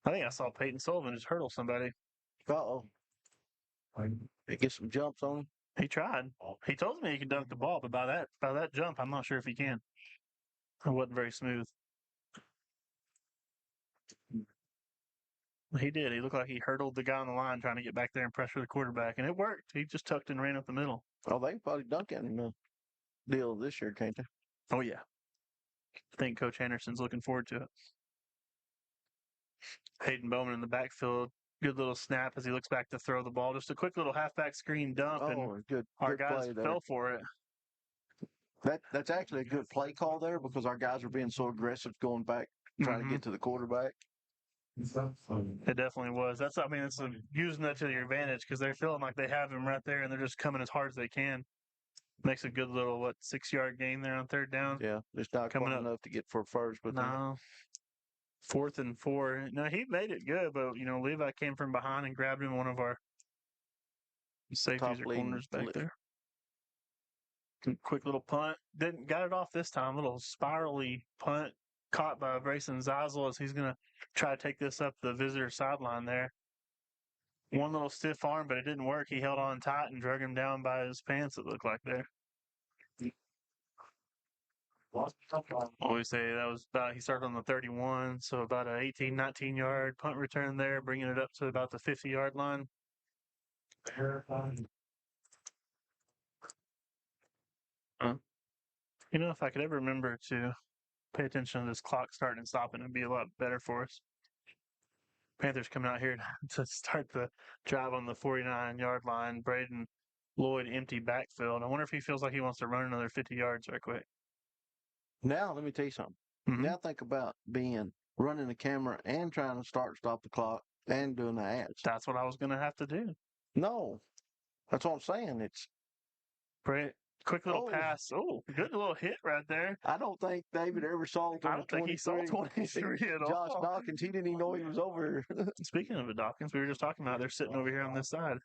I think I saw Peyton Sullivan just hurdle somebody. Uh-oh. They get some jumps on him. He tried. He told me he could dunk the ball, but by that jump, I'm not sure if he can. It wasn't very smooth. He did. He looked like he hurdled the guy on the line trying to get back there and pressure the quarterback, and it worked. He just tucked and ran up the middle. Oh, they can probably dunk it in the deal this year, can't they? Oh, yeah. I think Coach Anderson's looking forward to it. Hayden Bowman in the backfield. Good little snap as he looks back to throw the ball. Just a quick little halfback screen dump, and good our guys play there. fell for it. That's actually a good play call there because our guys are being so aggressive going back, trying to get to the quarterback. It definitely was. It's using that to your advantage because they're feeling like they have him right there, and they're just coming as hard as they can. Makes a good little 6-yard gain there on third down. Yeah, it's not coming up enough to get for first, but no. 4th and 4. No, he made it good, but Levi came from behind and grabbed him. One of our safeties or corners back there. Quick little punt. Got it off this time. Little spirally punt caught by Brayson Zeisel as he's going to try to take this up the visitor sideline there. One little stiff arm, but it didn't work. He held on tight and drug him down by his pants, it looked like there. Always say that was he started on the 31, so about an 18, 19-yard punt return there, bringing it up to about the 50-yard line. If I could ever remember to pay attention to this clock starting and stopping, it'd be a lot better for us. Panthers coming out here to start the drive on the 49-yard line. Braden Lloyd empty backfield. I wonder if he feels like he wants to run another 50 yards right quick. Now, let me tell you something. Mm-hmm. Now think about running the camera and trying to stop the clock and doing the ads. That's what I was going to have to do. No. That's what I'm saying. It's great. Quick little pass. Oh, good little hit right there. I don't think David ever saw it. I don't think he saw 23 at all. Josh Dawkins, he didn't even know he was over. Speaking of the Dawkins, we were just talking about they're sitting over here on this side.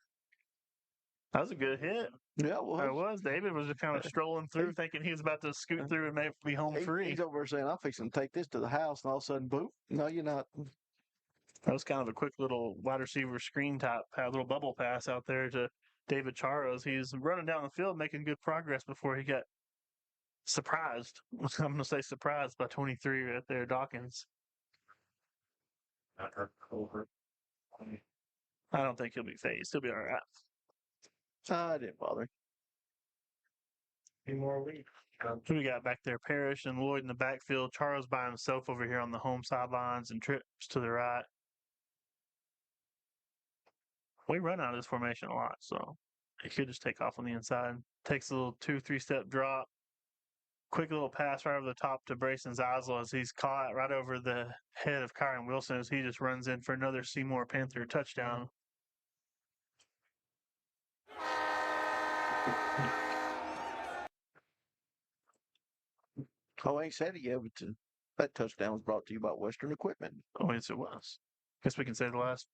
That was a good hit. Yeah, it was. It was. David was just kind of strolling through, thinking he was about to scoot through and maybe be home free. He's over there saying, I'm fixing to take this to the house, and all of a sudden, boom. No, you're not. That was kind of a quick little wide receiver screen type, a little bubble pass out there to David Charos. He's running down the field, making good progress before he got surprised. I'm going to say surprised by 23 right there, Dawkins. I don't think he'll be phased. He'll be all right. I didn't bother. Any more weeks? Who we got back there? Parrish and Lloyd in the backfield. Charos by himself over here on the home sidelines and trips to the right. We run out of this formation a lot, so he could just take off on the inside. Takes a little 2-3 step drop. Quick little pass right over the top to Brayson Zeisel as he's caught right over the head of Kyron Wilson as he just runs in for another Seymour Panther touchdown. Oh, I ain't said it yet, but that touchdown was brought to you by Western Equipment. Oh, yes, it was. Guess we can say the last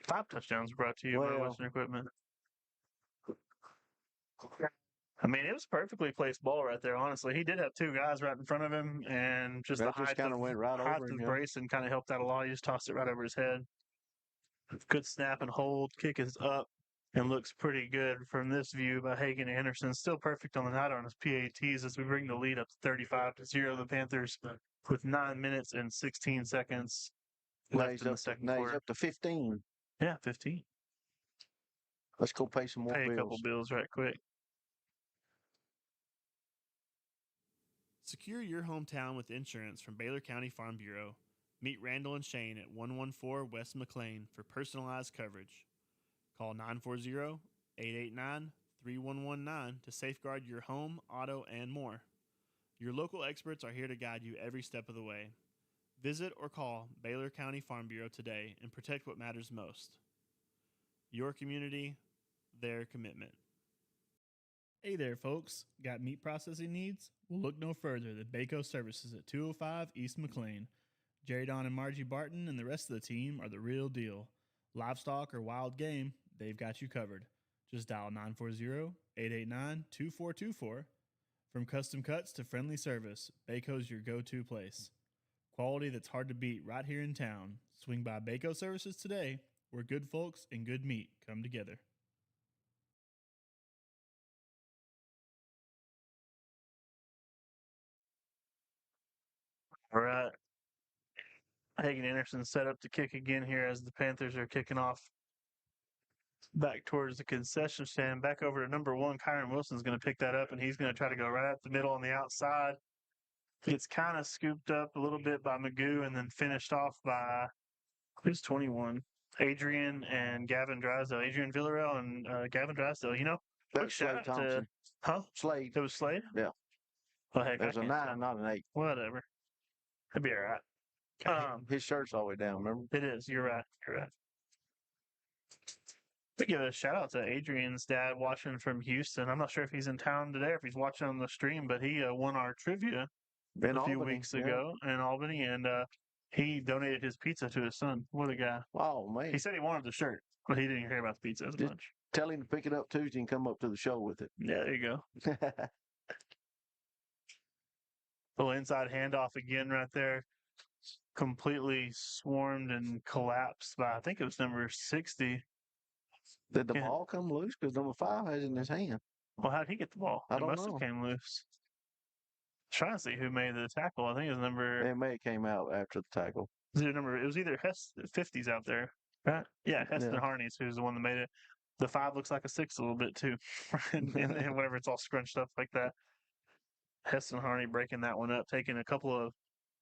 5 touchdowns brought to you by Western Equipment. I mean, it was perfectly placed ball right there, honestly. He did have 2 guys right in front of him, and just the height kind of went right over of Brayson kind of helped out a lot. He just tossed it right over his head. Good snap and hold. Kick is up and looks pretty good from this view by Hagan Anderson. Still perfect on the night on his PATs as we bring the lead up to 35-0. The Panthers with 9 minutes and 16 seconds left in the second quarter. He's up to 15. Yeah, 15. Let's go pay some more bills. Pay a couple bills right quick. Secure your hometown with insurance from Baylor County Farm Bureau. Meet Randall and Shane at 114 West McLean for personalized coverage. Call 940-889-3119 to safeguard your home, auto, and more. Your local experts are here to guide you every step of the way. Visit or call Baylor County Farm Bureau today and protect what matters most. Your community, their commitment. Hey there, folks. Got meat processing needs? Well, look no further than Baco Services at 205 East McLean. Jerry Don and Margie Barton and the rest of the team are the real deal. Livestock or wild game, they've got you covered. Just dial 940-889-2424. From custom cuts to friendly service, Baco's your go-to place. Quality that's hard to beat right here in town. Swing by Baco Services today, where good folks and good meat come together. All right. Hagen Anderson set up to kick again here as the Panthers are kicking off back towards the concession stand. Back over to number 1. Kyron Wilson's going to pick that up, and he's going to try to go right up the middle on the outside. Gets kind of scooped up a little bit by Magoo and then finished off by, who's 21? Adrian and Gavin Drysdale. Adrian Villarreal and Gavin Drysdale. You know, quick shout out to, Slade. It was Slade? Yeah. Well, heck, There's a 9, not an 8. Whatever. It'll be all right. His shirt's all the way down, remember? It is. You're right. To give a shout out to Adrian's dad watching from Houston. I'm not sure if he's in town today or if he's watching on the stream, but he won our trivia a few weeks ago in Albany, and he donated his pizza to his son. What a guy. Oh, man. He said he wanted the shirt, but he didn't care about the pizza as much. Tell him to pick it up Tuesday and come up to the show with it. Yeah, there you go. Little inside handoff again right there. Completely swarmed and collapsed by, I think it was number 60. Did the ball come loose? Because number 5 has it in his hand. Well, how'd he get the ball? I don't must know. Have came loose. Trying to see who made the tackle. I think it was number. It may have came out after the tackle. It was either 50s out there. Right? Yeah, Heston Harney's who's the one that made it. The 5 looks like a 6 a little bit too. and whenever it's all scrunched up like that. Heston Harney breaking that one up, taking a couple of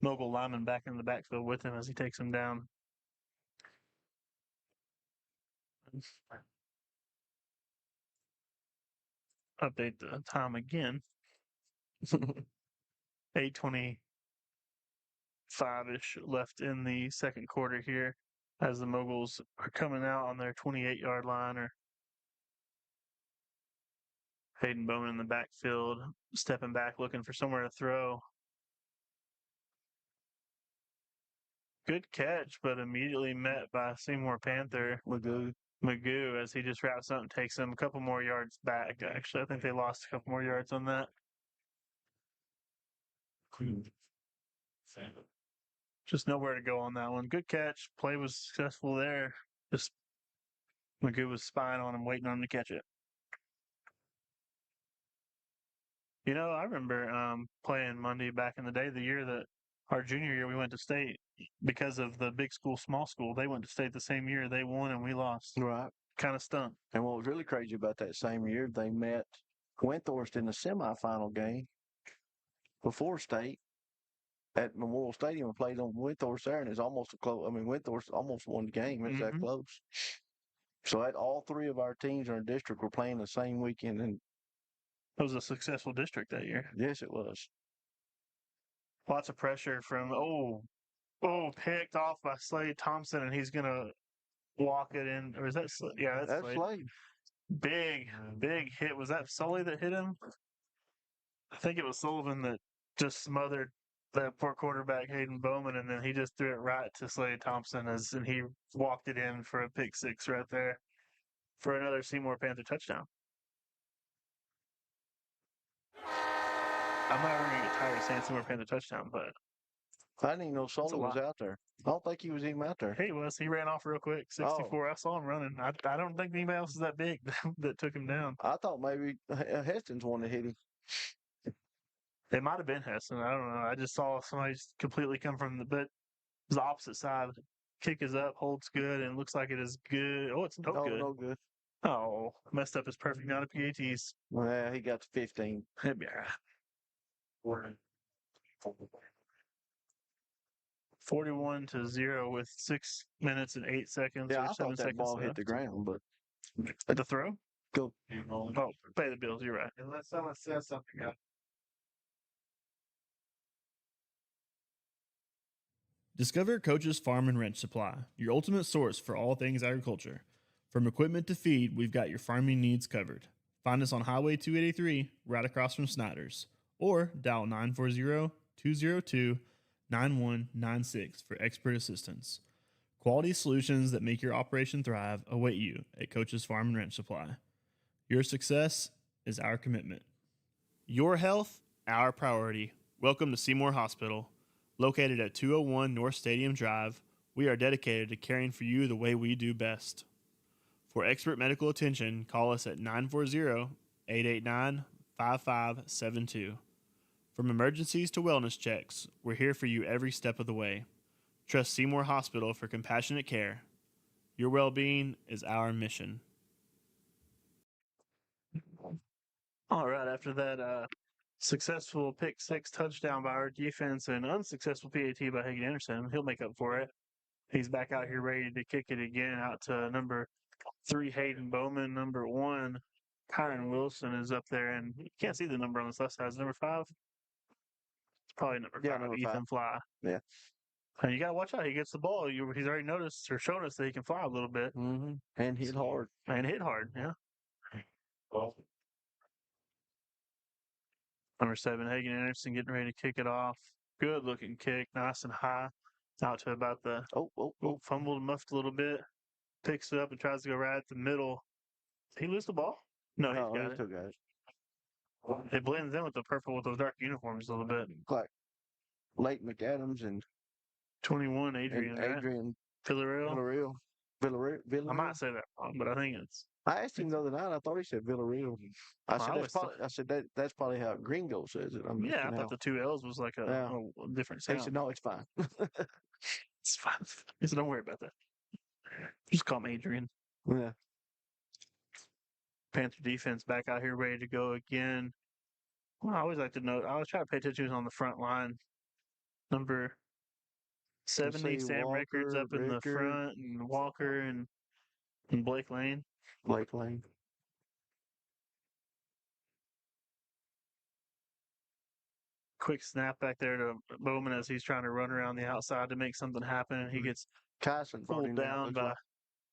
Mogul linemen back in the backfield with him as he takes him down. Update the time again. 8:25-ish left in the second quarter here as the Moguls are coming out on their 28-yard line. Or Hayden Bowman in the backfield, stepping back, looking for somewhere to throw. Good catch, but immediately met by Seymour Panther. Magoo, as he just wraps up and takes him a couple more yards back, actually. I think they lost a couple more yards on that. Just nowhere to go on that one. Good catch. Play was successful there. Just Magoo was spying on him, waiting on him to catch it. You know, I remember playing Munday back in the day, the year that our junior year we went to state. Because of the big school, small school, they went to state the same year. They won and we lost. Right. Kind of stunk. And what was really crazy about that same year, they met Windthorst in the semifinal game before state at Memorial Stadium and played on Windthorst there, and it's almost a close. I mean, Windthorst almost won the game. It's that close. So all 3 of our teams in our district were playing the same weekend, and it was a successful district that year. Yes, it was. Lots of pressure from picked off by Slade Thompson, and he's gonna walk it in. Or is that Slade? Yeah, that's Slade. Big hit. Was that Sully that hit him? I think it was Sullivan that just smothered that poor quarterback Hayden Bowman, and then he just threw it right to Slade Thompson and he walked it in for a pick 6 right there for another Seymour Panther touchdown. I'm not ever gonna get tired of saying Seymour Panther touchdown, but I didn't even know Sully was out there. I don't think he was even out there. He was. He ran off real quick. 64. I saw him running. I don't think anybody else is that big that took him down. I thought maybe Heston's one that hit him. It might have been Heston. I don't know. I just saw somebody just completely come from the opposite side. Kick is up, holds good, and looks like it is good. Oh, it's no good. No good. Oh, messed up his perfect amount of PATs. Well, he got to 15. It'd be all right. 41-0 with 6 minutes and 8 seconds. Yeah, or I 7 thought that seconds ball left. hit the ground, but At the throw? Go. Oh, pay the bills. You're right. Unless someone says something else. Discover Coach's Farm and Ranch Supply, your ultimate source for all things agriculture. From equipment to feed, we've got your farming needs covered. Find us on Highway 283, right across from Snyder's, or dial 940-202-9196 for expert assistance. Quality solutions that make your operation thrive await you at Coach's Farm and Ranch Supply. Your success is our commitment. Your health, our priority. Welcome to Seymour Hospital. Located at 201 North Stadium Drive, we are dedicated to caring for you the way we do best. For expert medical attention, call us at 940-889-5572. From emergencies to wellness checks, we're here for you every step of the way. Trust Seymour Hospital for compassionate care. Your well-being is our mission. All right, after that successful pick six touchdown by our defense and unsuccessful PAT by Hagen Anderson, he'll make up for it. He's back out here ready to kick it again out to number 3, Hayden Bowman. Number 1, Kyron Wilson is up there, and you can't see the number on this left side. Is it number 5? It's probably number 5, number Ethan 5. Fly. Yeah. And you got to watch out. He gets the ball. He's already noticed or shown us that he can fly a little bit. Mm-hmm. And hit hard. And hit hard, yeah. Number 7, Hagen Anderson getting ready to kick it off. Good looking kick, nice and high. Out to about the fumbled, muffed a little bit. Picks it up and tries to go right at the middle. Did he lose the ball? No, he's got it. Still got it. It blends in with the purple with those dark uniforms a little bit. Like Lake McAdams and 21, Adrian. Right? Adrian Villarreal. Villarreal. I might say that wrong, but I think it's. I asked him the other night. I thought he said Villarreal. I said that's probably how Gringo says it. I thought the 2 L's was like a different sound. He said, no, it's fine. It's fine. He said, don't worry about that. Just call him Adrian. Yeah. Panther defense back out here ready to go again. Well, I always like to note, I always try to pay attention on the front line. Number 70, Sam Rickards up in the front, and Walker and Blake Lane. Quick snap back there to Bowman as he's trying to run around the outside to make something happen, and he gets pulled down by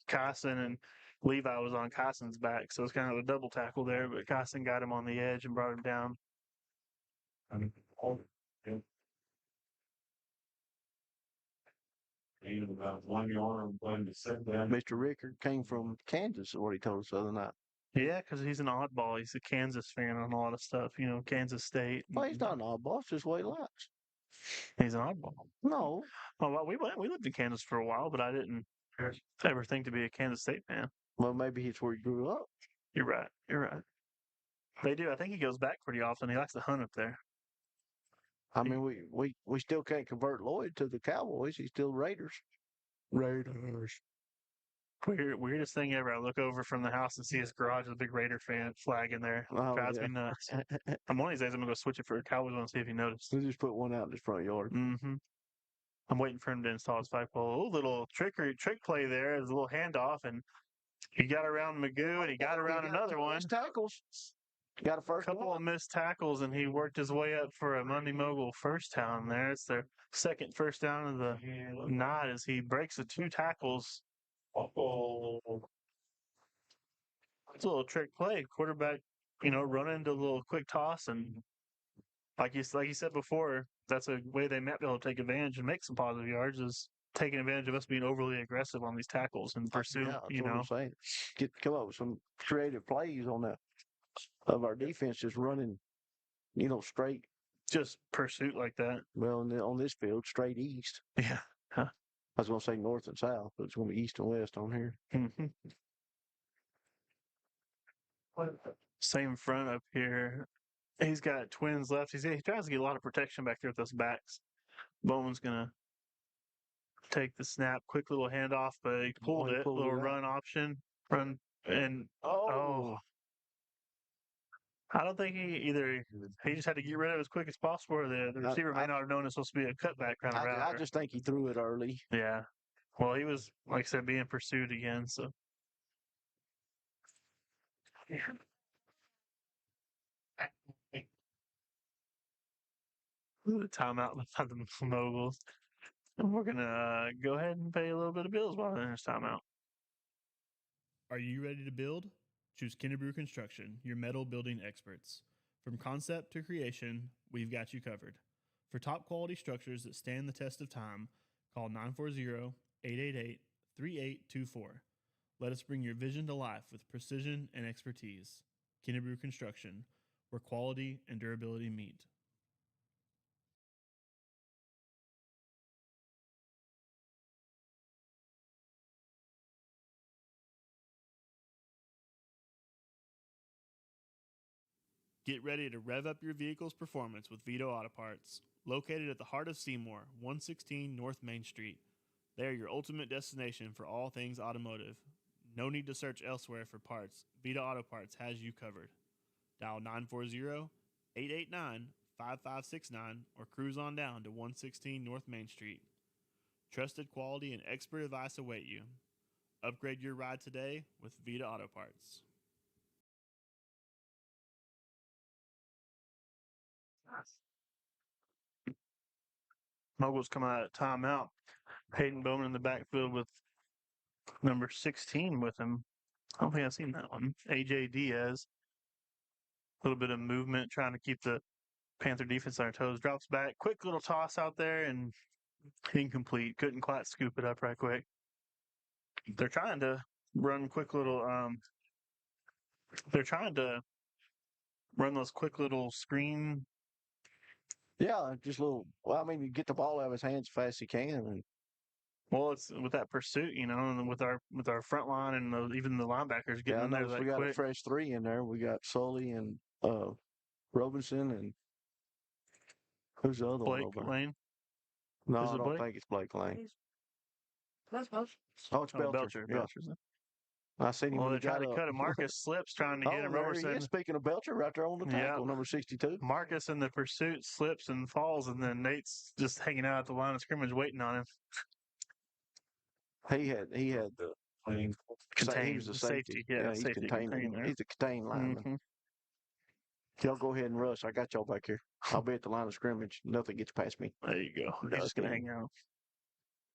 Kyson, and Levi was on Kyson's back, so it's kind of a double tackle there, but Kyson got him on the edge and brought him down. About 1 yard and to sit down. Mr. Rickard came from Kansas, is what he told us the other night. Yeah, because he's an oddball. He's a Kansas fan on a lot of stuff, Kansas State. Well, he's not an oddball. It's just what he likes. He's an oddball. No. Well, we lived in Kansas for a while, but I didn't ever think to be a Kansas State fan. Well, maybe it's where he grew up. You're right. They do. I think he goes back pretty often. He likes to hunt up there. I mean, we still can't convert Lloyd to the Cowboys. He's still Raiders. Weirdest thing ever. I look over from the house and see his garage with a big Raider fan flag in there. Drives me nuts. One of these days I'm gonna go switch it for a Cowboys one and see if he noticed. We just put one out in his front yard. Mm-hmm. I'm waiting for him to install his flagpole. A little trick play there. There's a little handoff, and he got around Magoo, and he got around another one. Tackles. Got a couple of missed tackles, and he worked his way up for a Munday Mogul first down there. It's their second first down of the night as he breaks the 2 tackles. It's a little trick play. Quarterback, run into a little quick toss, and like you said before, that's a way they might be able to take advantage and make some positive yards, is taking advantage of us being overly aggressive on these tackles and pursue. That's what I'm saying. Come up with some creative plays on that of our defense, just running, straight. Just pursuit like that. Well, on this field, straight east. Yeah. Huh. I was going to say north and south, but it's going to be east and west on here. Mm-hmm. Same front up here. He's got twins left. He tries to get a lot of protection back there with those backs. Bowman's going to take the snap. Quick little handoff, but he pulled it. Little run option. Run. And, I don't think he just had to get rid of it as quick as possible, or the receiver may not have known it's supposed to be a cutback kind of route. I just think he threw it early. Yeah. Well, he was, like I said, being pursued again, so. The timeout by the Moguls. And we're going to go ahead and pay a little bit of bills while there's timeout. Are you ready to build? Choose Kennebrew Construction, your metal building experts. From concept to creation, we've got you covered. For top quality structures that stand the test of time, call 940-888-3824. Let us bring your vision to life with precision and expertise. Kennebrew Construction, where quality and durability meet. Get ready to rev up your vehicle's performance with Vito Auto Parts. Located at the heart of Seymour, 116 North Main Street. They are your ultimate destination for all things automotive. No need to search elsewhere for parts. Vito Auto Parts has you covered. Dial 940-889-5569 or cruise on down to 116 North Main Street. Trusted quality and expert advice await you. Upgrade your ride today with Vito Auto Parts. Moguls come out of timeout. Hayden Bowman in the backfield with number 16 with him. I don't think I've seen that one. A.J. Diaz. A little bit of movement, trying to keep the Panther defense on their toes. Drops back. Quick little toss out there and incomplete. Couldn't quite scoop it up right quick. They're trying to run quick little they're trying to run those quick little screen. Yeah, just a little. Well, I mean, you get the ball out of his hands as fast as he can. And Well, it's with that pursuit, and with our front line and even the linebackers getting yeah, I in there noticed that we got a quick. fresh three in there. We got Sully and Robinson and who's the other Blake one over there? Lane. No, Is I it don't Blake? think it's Blake Lane. That's both. Oh, it's Belcher. Belcher. Yeah, Belcher's it. I seen him Well, when they he got tried to up. cut him. Marcus slips trying to get Oh, him. there he Roberson. is. Speaking of Belcher, right there on the Yeah. tackle, number 62. Marcus in the pursuit slips and falls, and then Nate's just hanging out at the line of scrimmage waiting on him. He had the he Contain was a the safety. Yeah, he's safety containing. there. He's a contained lineman. Mm-hmm. Y'all go ahead and rush. I got y'all back here. I'll be at the line of scrimmage. Nothing gets past me. There you go. He's just gonna hang out,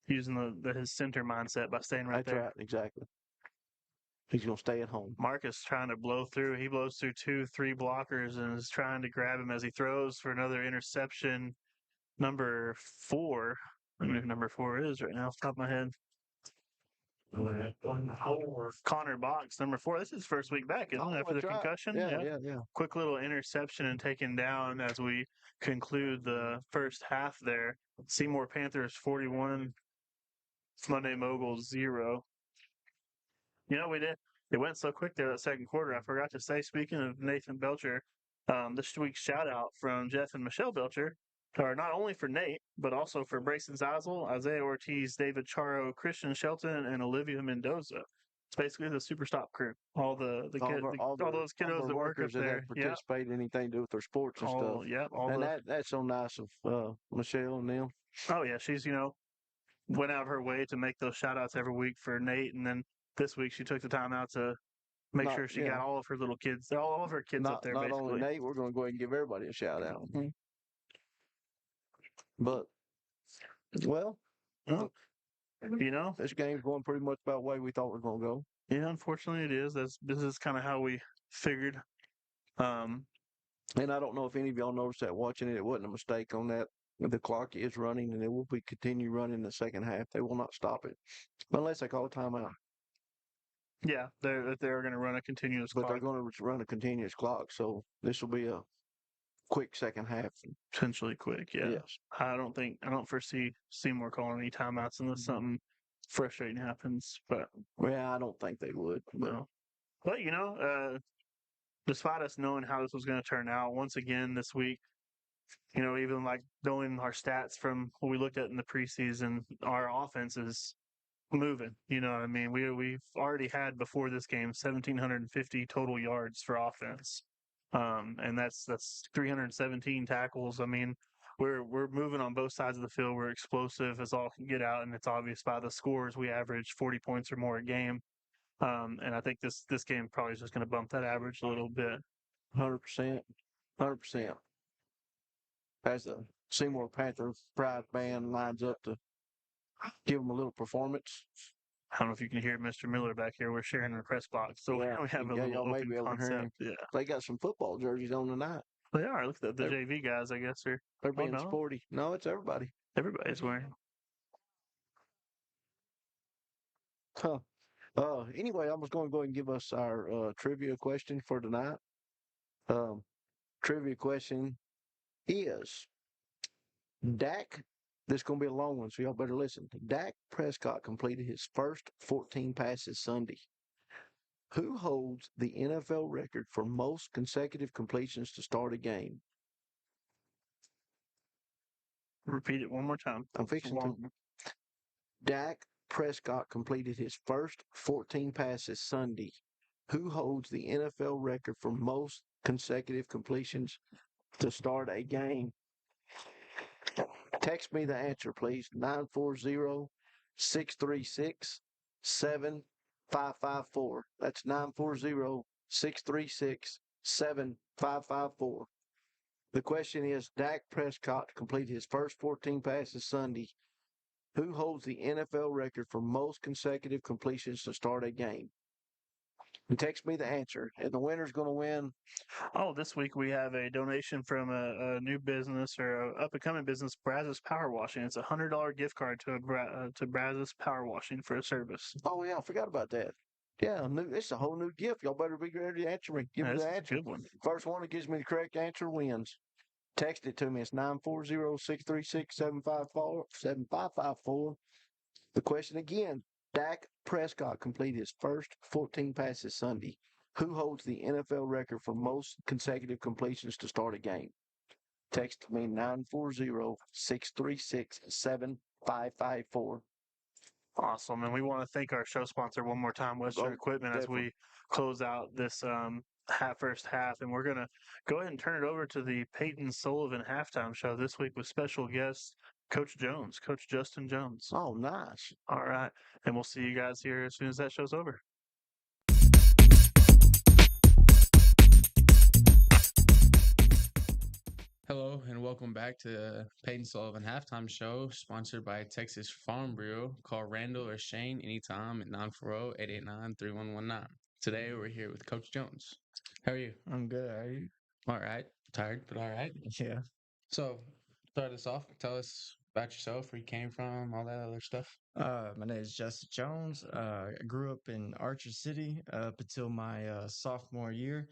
using his center mindset by staying right That's there. right, exactly. He's gonna stay at home. Marcus trying to blow through. He blows through 2-3 blockers and is trying to grab him as he throws for another interception. Number 4. I don't know who number 4 is right now off the top of my head. Connor Box, number 4. This is his first week back, isn't it? After the That's right. concussion. Yeah. Quick little interception and taken down as we conclude the first half there. Seymour Panthers 41, Munday Moguls 0. We did. It went so quick there that second quarter. I forgot to say, speaking of Nathan Belcher, this week's shout out from Jeff and Michelle Belcher are not only for Nate, but also for Brayson Zazel, Isaiah Ortiz, David Charo, Christian Shelton, and Olivia Mendoza. It's basically the Super Stop crew. All those kiddos that work up there. That participate in anything to do with their sports and stuff. Yeah. That's so nice of Michelle and them. Oh, yeah. She's, went out of her way to make those shout outs every week for Nate. And then this week she took the time out to make sure she got all of her little kids, all of her kids up there, not basically. only Nate, we're going to go ahead and give everybody a shout out. Mm-hmm. But, well, this game's going pretty much about the way we thought it was going to go. Yeah, unfortunately it is. This is kind of how we figured. And I don't know if any of y'all noticed that watching it. It wasn't a mistake on that. The clock is running, and it will be continue running in the second half. They will not stop it unless they call a timeout. Yeah, they're going to run a continuous clock. But they're going to run a continuous clock, so this will be a quick second half. Potentially quick, yeah. Yes. I don't foresee Seymour calling any timeouts unless something frustrating happens. But I don't think they would. No. But despite us knowing how this was going to turn out, once again this week, even like knowing our stats from what we looked at in the preseason, our offense is moving. You know what I mean? We've already had before this game 1,750 total yards for offense, and that's 317 tackles. I mean, we're moving on both sides of the field. We're explosive as all can get out, and it's obvious by the scores. We average 40 points or more a game, and I think this game probably is just going to bump that average a little bit. 100%. As the Seymour Panther Pride Band lines up to give them a little performance. I don't know if you can hear Mr. Miller back here. We're sharing the press box, so Yeah, we have a yeah, little y'all may open be able to hear him. concept. Yeah, They got some football jerseys on tonight. they are. Look at the They're- JV guys. I guess are. They're Oh being no, sporty. No, it's everybody. everybody's wearing. Huh. Anyway, I was going to go ahead and give us our trivia question for tonight. Um, Trivia question is Dak. This is going to be a long one, so y'all better listen. Dak Prescott completed his first 14 passes Sunday. Who holds the NFL record for most consecutive completions to start a game? Repeat it one more time. I'm fixing to. Dak Prescott completed his first 14 passes Sunday. Who holds the NFL record for most consecutive completions to start a game? Text me the answer, please. 940-636-7554. That's 940-636-7554. The question is, Dak Prescott completed his first 14 passes Sunday. Who holds the NFL record for most consecutive completions to start a game? And text me the answer, and the winner's going to win. Oh, this week we have a donation from a new business or a up and coming business, Brazos Power Washing. It's $100 gift card to Brazos Power Washing for a service. Oh, yeah, I forgot about that. Yeah, it's a whole new gift. Y'all better be ready to answer me. Give me This the is a answer. good one. First one that gives me the correct answer wins. Text it to me. It's 940-636-7554. The question again, Dak Prescott completed his first 14 passes Sunday. Who holds the NFL record for most consecutive completions to start a game? Text me 940-636-7554. Awesome. And we want to thank our show sponsor one more time, Western Oh, Equipment, as definitely. we close out this first half. And we're going to go ahead and turn it over to the Peyton Sullivan halftime show this week with special guest Coach Jones, Coach Justin Jones. Oh, nice. All right. And we'll see you guys here as soon as that show's over. Hello and welcome back to the Peyton Sullivan Halftime Show, sponsored by Texas Farm Bureau. Call Randall or Shane anytime at 940-889-3119. Today we're here with Coach Jones. How are you? I'm good. Are you? All right. Tired, but all right. Yeah. So, start us off. Tell us about yourself, where you came from, all that other stuff. My name is Justin Jones. I grew up in Archer City up until my sophomore year.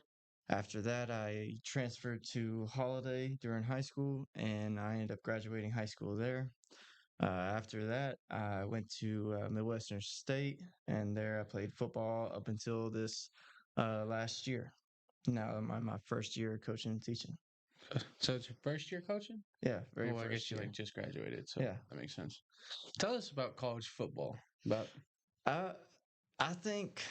After that, I transferred to Holiday during high school, and I ended up graduating high school there. After that, I went to Midwestern State, and there I played football up until this last year. Now I'm my first year coaching and teaching. So, it's your first year coaching? Yeah, very Well, I first guess you year. just graduated, so Yeah. that makes sense. Tell us about college football. I think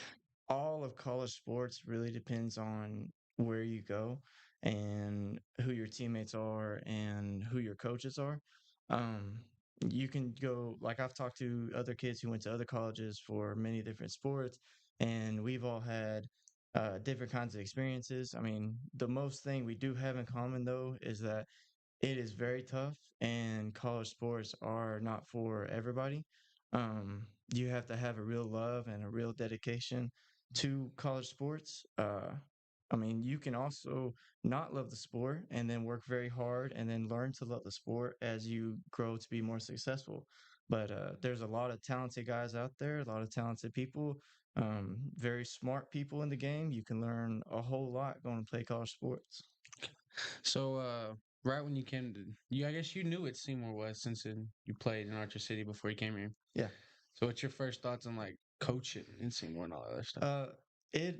all of college sports really depends on where you go and who your teammates are and who your coaches are. Um, you can go, like I've talked to other kids who went to other colleges for many different sports, and we've all had different kinds of experiences. I mean, the most thing we do have in common, though, is that it is very tough, and college sports are not for everybody. You have to have a real love and a real dedication to college sports. I mean, you can also not love the sport and then work very hard and then learn to love the sport as you grow to be more successful. But there's a lot of talented guys out there, a lot of talented people, very smart people in the game. You can learn a whole lot going to play college sports. So, right when you came to I guess you knew what Seymour was since you played in Archer City before you came here. Yeah. So, what's your first thoughts on like coaching in Seymour and all that other stuff?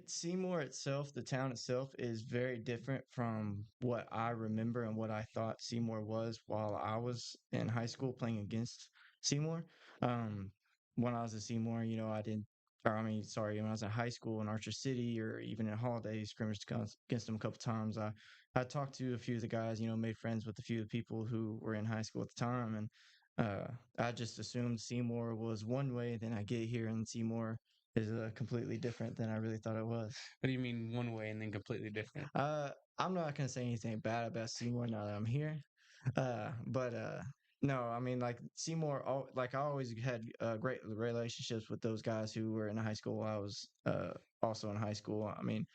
Seymour itself, the town itself, is very different from what I remember and what I thought Seymour was while I was in high school playing against Seymour. When I was at Seymour, when I was in high school in Archer City or even in Holiday, scrimmaged against them a couple times. I talked to a few of the guys, made friends with a few of the people who were in high school at the time, and I just assumed Seymour was one way. Then I get here and Seymour is completely different than I really thought it was. What do you mean one way and then completely different? I'm not gonna say anything bad about Seymour now that I'm here, but No, I mean, like Seymour, like I always had great relationships with those guys who were in high school. I was also in high school. I mean,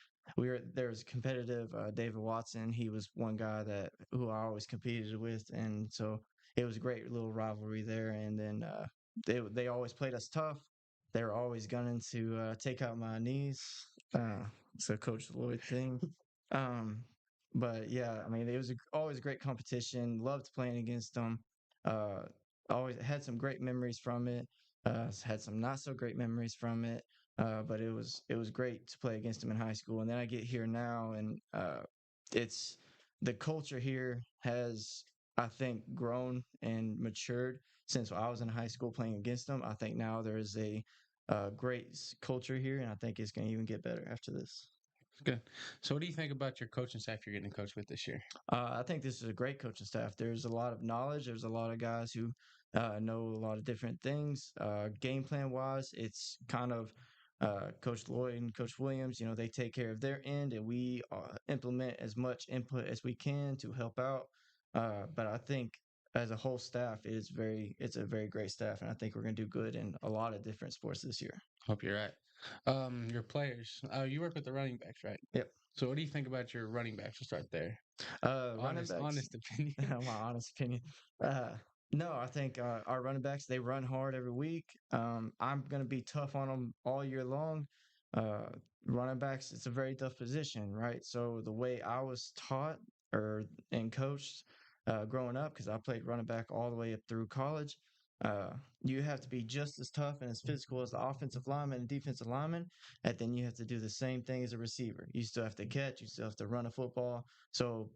there's competitive. David Watson, he was one guy that who I always competed with, and so it was a great little rivalry there. And then they always played us tough. They were always gunning to take out my knees. It's a Coach Lloyd thing. Um, but yeah, I mean, it was always a great competition. Loved playing against them. Uh, always had some great memories from it. Had some not so great memories from it. But it was great to play against them in high school. And then I get here now, and it's the culture here has, I think, grown and matured since I was in high school playing against them. I think now there is a great culture here, and I think it's going to even get better after this. Good. So, what do you think about your coaching staff you're getting to coach with this year? I think this is a great coaching staff. There's a lot of knowledge. There's a lot of guys who know a lot of different things. Game plan wise, it's kind of Coach Lloyd and Coach Williams. They take care of their end, and we implement as much input as we can to help out. But I think as a whole staff, it's a very great staff, and I think we're going to do good in a lot of different sports this year. Hope you're right. Your players. You work with the running backs, right? Yep. So, what do you think about your running backs? We'll start there. Running backs. Honest opinion. My honest opinion. No, I think our running backs, they run hard every week. I'm going to be tough on them all year long. Running backs, it's a very tough position, right? So the way I was taught and coached growing up, because I played running back all the way up through college, you have to be just as tough and as physical as the offensive lineman and defensive lineman, and then you have to do the same thing as a receiver. You still have to catch, you still have to run a football. So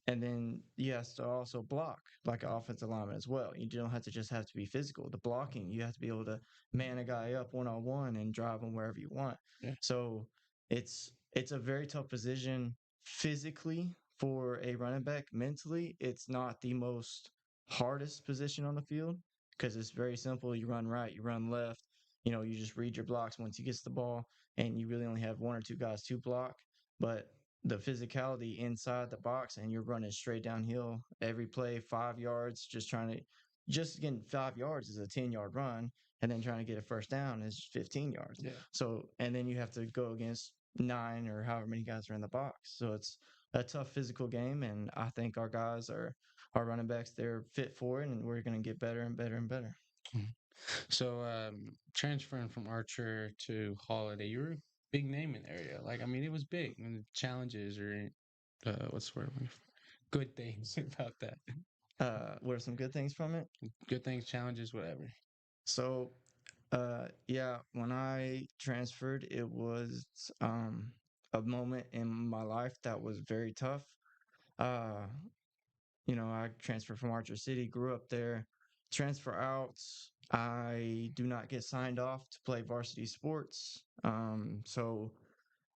and then you have to also block like an offensive lineman as well. You don't have to be physical. The blocking, you have to be able to man a guy up 1-on-1 and drive him wherever you want. Yeah. So it's a very tough position physically for a running back. Mentally, it's not the most hardest position on the field because it's very simple. You run right, you run left. You just read your blocks once you get the ball, and you really only have one or two guys to block. But the physicality inside the box, and you're running straight downhill every play, 5 yards, just getting 5 yards is a 10-yard run, and then trying to get a first down is 15 yards. Yeah. So, and then you have to go against 9 or however many guys are in the box. So it's a tough physical game, and I think our running backs, they're fit for it, and we're going to get better and better and better. So, transferring from Archer to Holiday, you were a big name in the area. Like, I mean, it was big. And the challenges or what's the word? Good things about that. What are some good things from it? Good things, challenges, whatever. So, yeah, when I transferred, it was a moment in my life that was very tough. I transferred from Archer City, grew up there. Transfer out, I do not get signed off to play varsity sports. So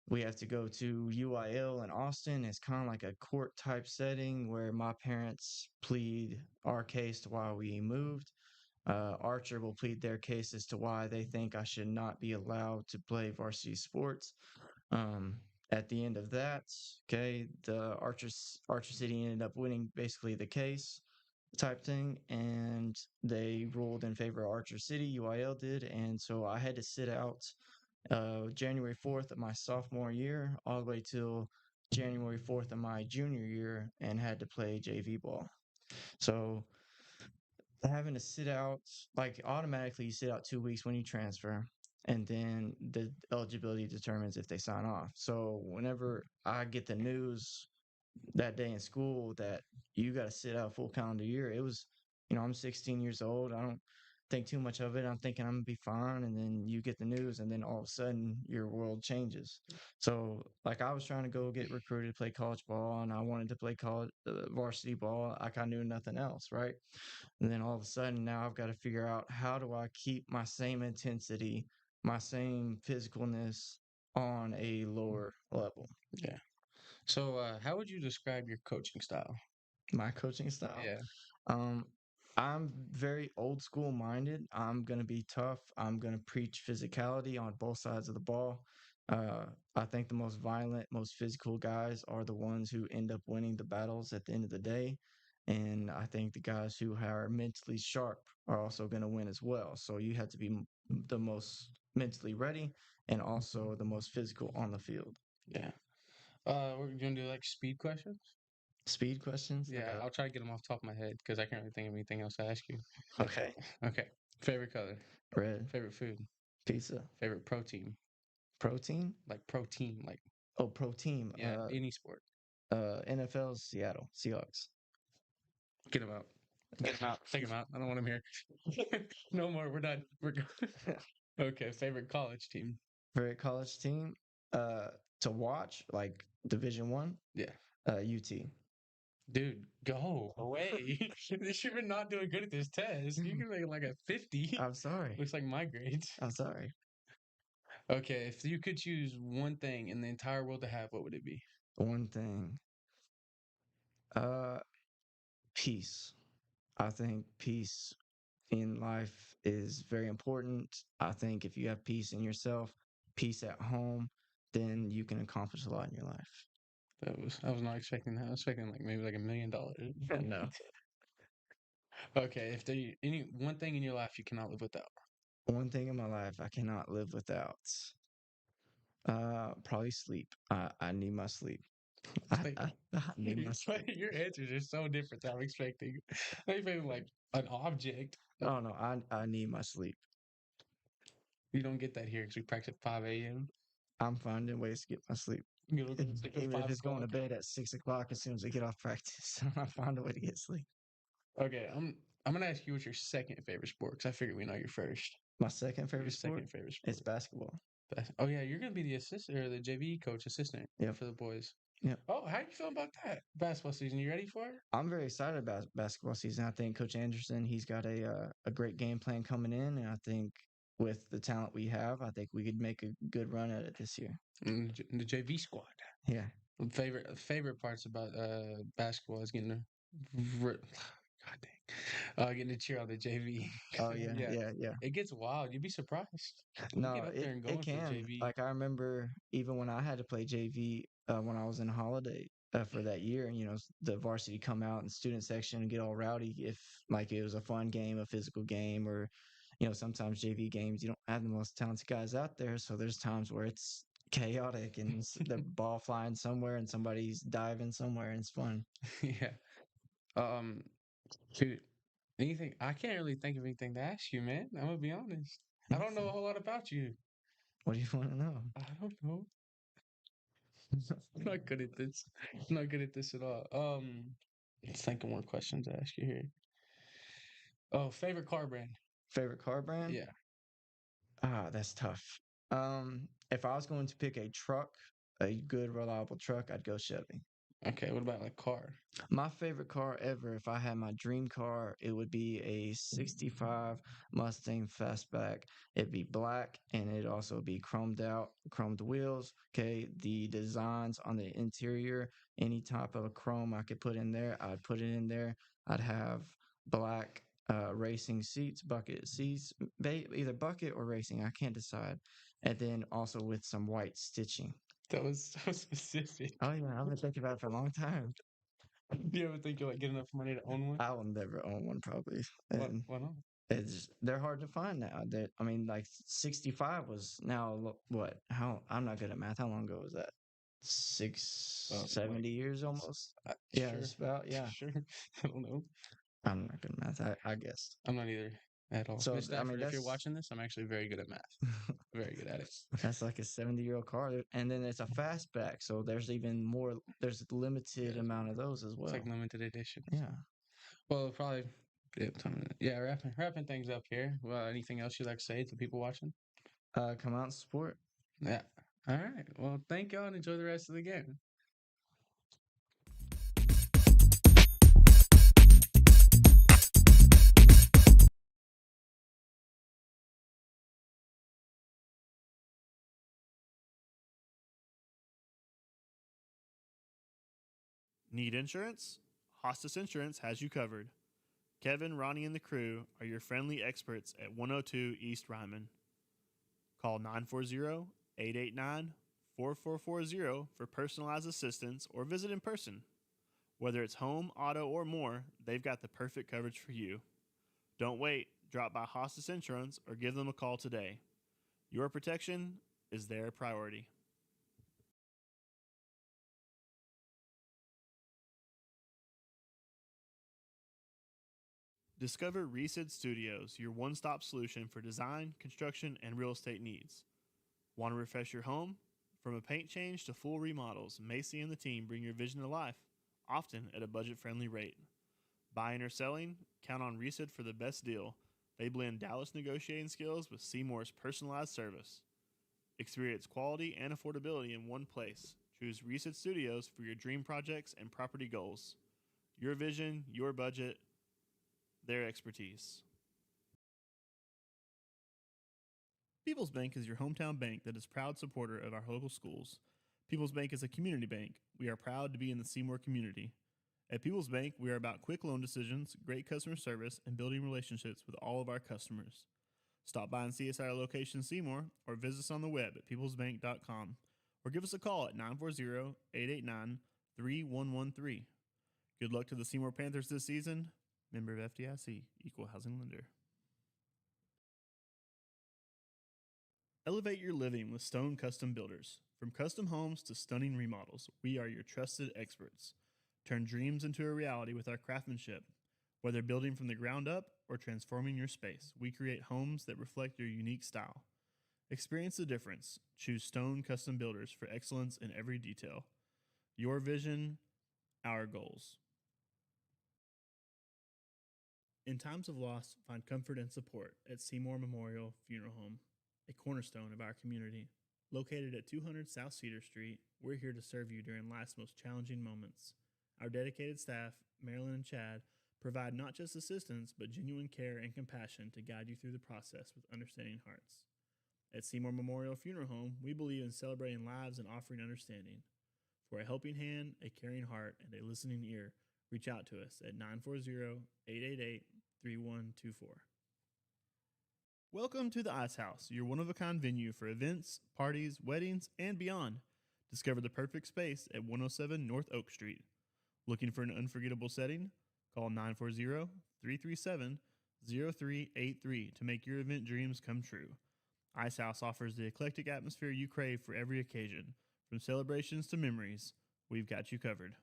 we have to go to UIL in Austin. It's kind of like a court type setting where my parents plead our case to why we moved. Archer will plead their case as to why they think I should not be allowed to play varsity sports. At the end of that, okay, the Archer City ended up winning basically the case type thing, and they ruled in favor of Archer City. UIL did, and so I had to sit out January 4th of my sophomore year all the way till January 4th of my junior year, and had to play JV ball. So having to sit out, like automatically you sit out 2 weeks when you transfer, and then the eligibility determines if they sign off. So whenever I get the news that day in school that you got to sit out a full calendar year, it was, I'm 16 years old. I don't think too much of it. I'm thinking I'm gonna be fine, and then you get the news, and then all of a sudden your world changes. So like I was trying to go get recruited to play college ball, and I wanted to play college varsity ball. Like I knew nothing else, right? And then all of a sudden now I've got to figure out how do I keep my same intensity, my same physicalness on a lower level. Yeah. So, how would you describe your coaching style? My coaching style? Yeah. I'm very old school minded. I'm going to be tough. I'm going to preach physicality on both sides of the ball. I think the most violent, most physical guys are the ones who end up winning the battles at the end of the day. And I think the guys who are mentally sharp are also going to win as well. So you have to be the most mentally ready and also the most physical on the field. Yeah. We're going to do like speed questions. Speed questions? Yeah, I'll try to get them off the top of my head because I can't really think of anything else to ask you. Okay. Okay. Favorite color? Red. Favorite food? Pizza. Favorite protein? Protein? Like protein, like Oh, pro team. yeah, any sport. NFL Seattle Seahawks. Get them out. Get them out. Take them out. I don't want them here. No more. We're done. We're good. Okay. Favorite college team? Favorite college team? To watch like Division One. Yeah. UT. Dude, go away. You're not doing good at this test. You can make like a 50. I'm sorry. Looks like my grades. I'm sorry. Okay, if you could choose one thing in the entire world to have, what would it be? One thing. Peace. I think peace in life is very important. I think if you have peace in yourself, peace at home, then you can accomplish a lot in your life. I was not expecting that. I was expecting like maybe like $1 million. No. Okay, if there any one thing in your life you cannot live without. One thing in my life I cannot live without. Probably sleep. I need my sleep. Like, I need my sleep. your answers are so different than I'm expecting. I'm expecting like an object. Oh no, I need my sleep. You don't get that here because we practice at 5 a.m. I'm finding ways to get my sleep. You look at sleep at Even if 5 it's going to o'clock. bed at 6 o'clock as soon as I get off practice, I find a way to get sleep. Okay, I'm gonna ask you what's your second favorite sport because I figured we know your first. My second favorite Your sport second favorite sport. is basketball. Oh yeah, you're gonna be the assistant or the JV coach assistant Yep. for the boys. Yep. Oh, how you feeling about that basketball season? You ready for it? I'm very excited about basketball season. I think Coach Anderson, he's got a great game plan coming in, and I think with the talent we have, I think we could make a good run at it this year. And the JV squad. Yeah. Favorite parts about basketball is getting to God dang, getting to cheer on the JV. Oh yeah. It gets wild. You'd be surprised. No, get up there and going it for can. JV. Like I remember even when I had to play JV when I was in holiday for that year, and the varsity come out and student section and get all rowdy if like it was a fun game, a physical game, or sometimes JV games you don't have the most talented guys out there, so there's times where it's chaotic and the ball flying somewhere and somebody's diving somewhere and it's fun. Yeah. Dude, anything? I can't really think of anything to ask you, man. I'm gonna be honest. I don't know a whole lot about you. What do you want to know? I don't know. I'm not good at this. I'm not good at this at all. Let's think of more questions to ask you here. Oh, favorite car brand? Favorite car brand? Yeah. That's tough. If I was going to pick a truck, a good reliable truck, I'd go Chevy. Okay, what about like car? My favorite car ever, if I had my dream car, it would be a 65 Mustang Fastback. It'd be black and it'd also be chromed out, chromed wheels. Okay, the designs on the interior, any type of a chrome I could put in there, I'd put it in there. I'd have black racing seats, bucket seats, either bucket or racing, I can't decide. And then also with some white stitching. That was so specific. Oh yeah, I've been thinking about it for a long time. Do you ever think you'll like get enough money to own one? I will never own one, probably. And Why not? they're hard to find now. Like 65 was now what? I'm not good at math. How long ago was that? 70 years almost. Yeah, Sure. it's about Sure. I don't know. I'm not good at math. I guessed. I'm not either at all. So, Miss Stafford, if you're that's- watching this, I'm actually very good at math. Very good at it. That's like a 70-year-old car, and then it's a fastback. So there's even more. There's a limited amount of those as well. It's like limited edition. Yeah. Well, probably. Yeah, wrapping things up here. Well, anything else you'd like to say to people watching? Come out and support. Yeah. All right. Well, thank y'all and enjoy the rest of the game. Need insurance? Hostas Insurance has you covered. Kevin, Ronnie, and the crew are your friendly experts at 102 East Ryman. Call 940-889-4440 for personalized assistance or visit in person. Whether it's home, auto, or more, they've got the perfect coverage for you. Don't wait. Drop by Hostas Insurance or give them a call today. Your protection is their priority. Discover Resid Studios, your one-stop solution for design, construction, and real estate needs. Want to refresh your home? From a paint change to full remodels, Macy and the team bring your vision to life, often at a budget-friendly rate. Buying or selling? Count on Resid for the best deal. They blend Dallas negotiating skills with Seymour's personalized service. Experience quality and affordability in one place. Choose Resid Studios for your dream projects and property goals. Your vision, your budget, their expertise. People's Bank is your hometown bank that is a proud supporter of our local schools. People's Bank is a community bank. We are proud to be in the Seymour community. At People's Bank, we are about quick loan decisions, great customer service, and building relationships with all of our customers. Stop by and see us at our location in Seymour, or visit us on the web at peoplesbank.com, or give us a call at 940-889-3113. Good luck to the Seymour Panthers this season. Member of FDIC, Equal Housing Lender. Elevate your living with Stone Custom Builders. From custom homes to stunning remodels, we are your trusted experts. Turn dreams into a reality with our craftsmanship. Whether building from the ground up or transforming your space, we create homes that reflect your unique style. Experience the difference. Choose Stone Custom Builders for excellence in every detail. Your vision, our goals. In times of loss, find comfort and support at Seymour Memorial Funeral Home, a cornerstone of our community. Located at 200 South Cedar Street, we're here to serve you during life's most challenging moments. Our dedicated staff, Marilyn and Chad, provide not just assistance, but genuine care and compassion to guide you through the process with understanding hearts. At Seymour Memorial Funeral Home, we believe in celebrating lives and offering understanding. For a helping hand, a caring heart, and a listening ear, reach out to us at 940-888-3124. Welcome to the Ice House, your one-of-a-kind venue for events, parties, weddings, and beyond. Discover the perfect space at 107 North Oak Street. Looking for an unforgettable setting? Call 940-337-0383 to make your event dreams come true. Ice House offers the eclectic atmosphere you crave for every occasion. From celebrations to memories, we've got you covered.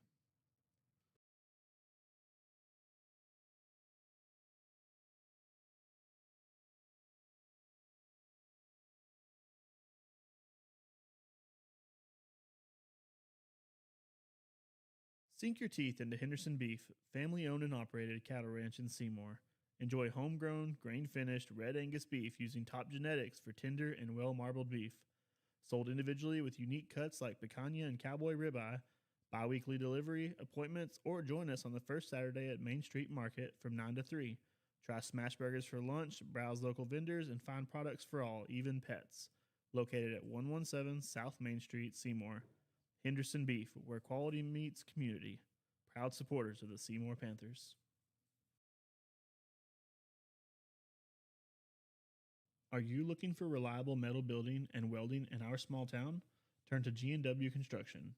Sink your teeth into Henderson Beef, family-owned and operated cattle ranch in Seymour. Enjoy homegrown, grain-finished Red Angus beef using top genetics for tender and well-marbled beef. Sold individually with unique cuts like picanha and cowboy ribeye, bi-weekly delivery, appointments, or join us on the first Saturday at Main Street Market from 9 to 3. Try smash burgers for lunch, browse local vendors, and find products for all, even pets. Located at 117 South Main Street, Seymour. Henderson Beef, where quality meets community. Proud supporters of the Seymour Panthers. Are you looking for reliable metal building and welding in our small town? Turn to G&W Construction.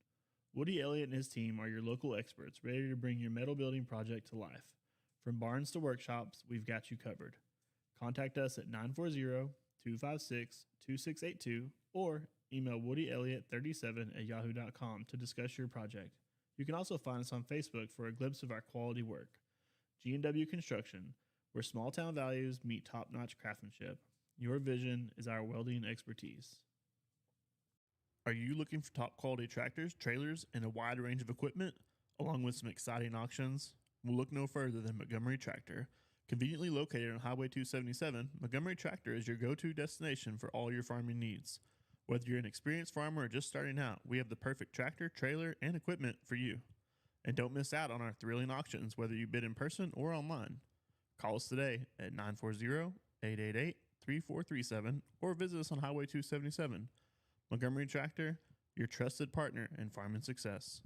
Woody Elliott and his team are your local experts ready to bring your metal building project to life. From barns to workshops, we've got you covered. Contact us at 940-256-2682 or email woodyelliott37@yahoo.com to discuss your project. You can also find us on Facebook for a glimpse of our quality work. G&W Construction, where small town values meet top-notch craftsmanship. Your vision is our welding expertise. Are you looking for top quality tractors, trailers, and a wide range of equipment, along with some exciting auctions? Well, look no further than Montgomery Tractor. Conveniently located on Highway 277, Montgomery Tractor is your go-to destination for all your farming needs. Whether you're an experienced farmer or just starting out, we have the perfect tractor, trailer, and equipment for you. And don't miss out on our thrilling auctions, whether you bid in person or online. Call us today at 940-888-3437 or visit us on Highway 277. Montgomery Tractor, your trusted partner in farming success.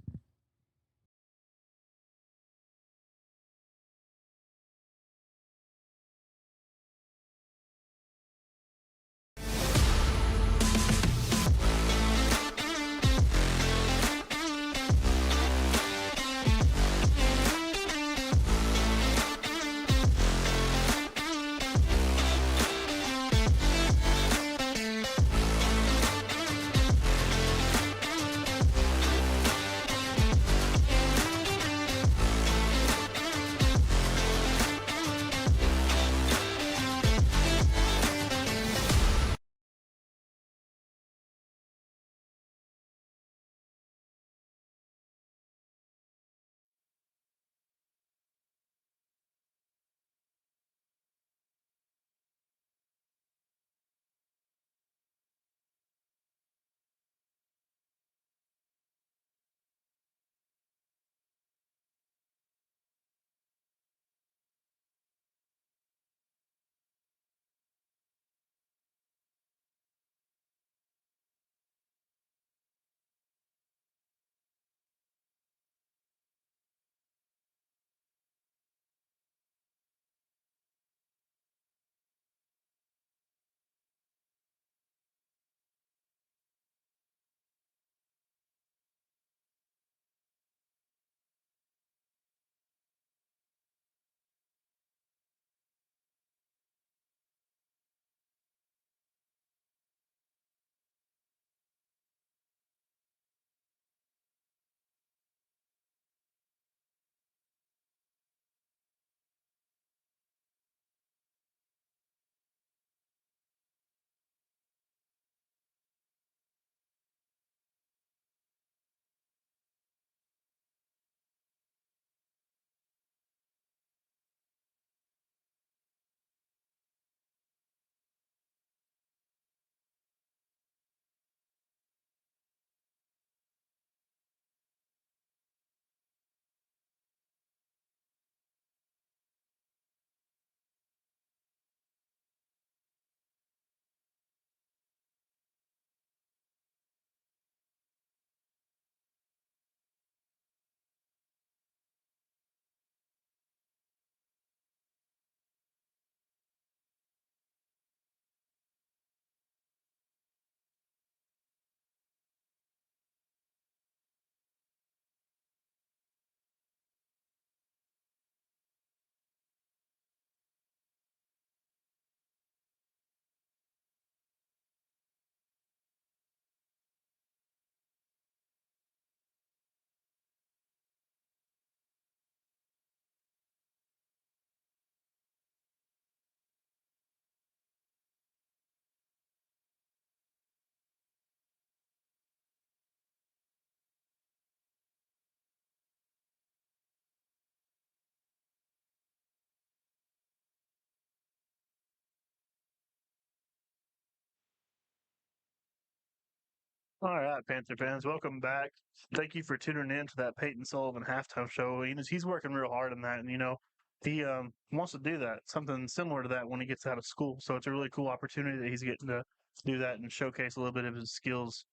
All right, Panther fans, welcome back. Thank you for tuning in to that Peyton Sullivan halftime show. He's working real hard on that, and he wants to do that, something similar to that when he gets out of school. So it's a really cool opportunity that he's getting to do that and showcase a little bit of his skills,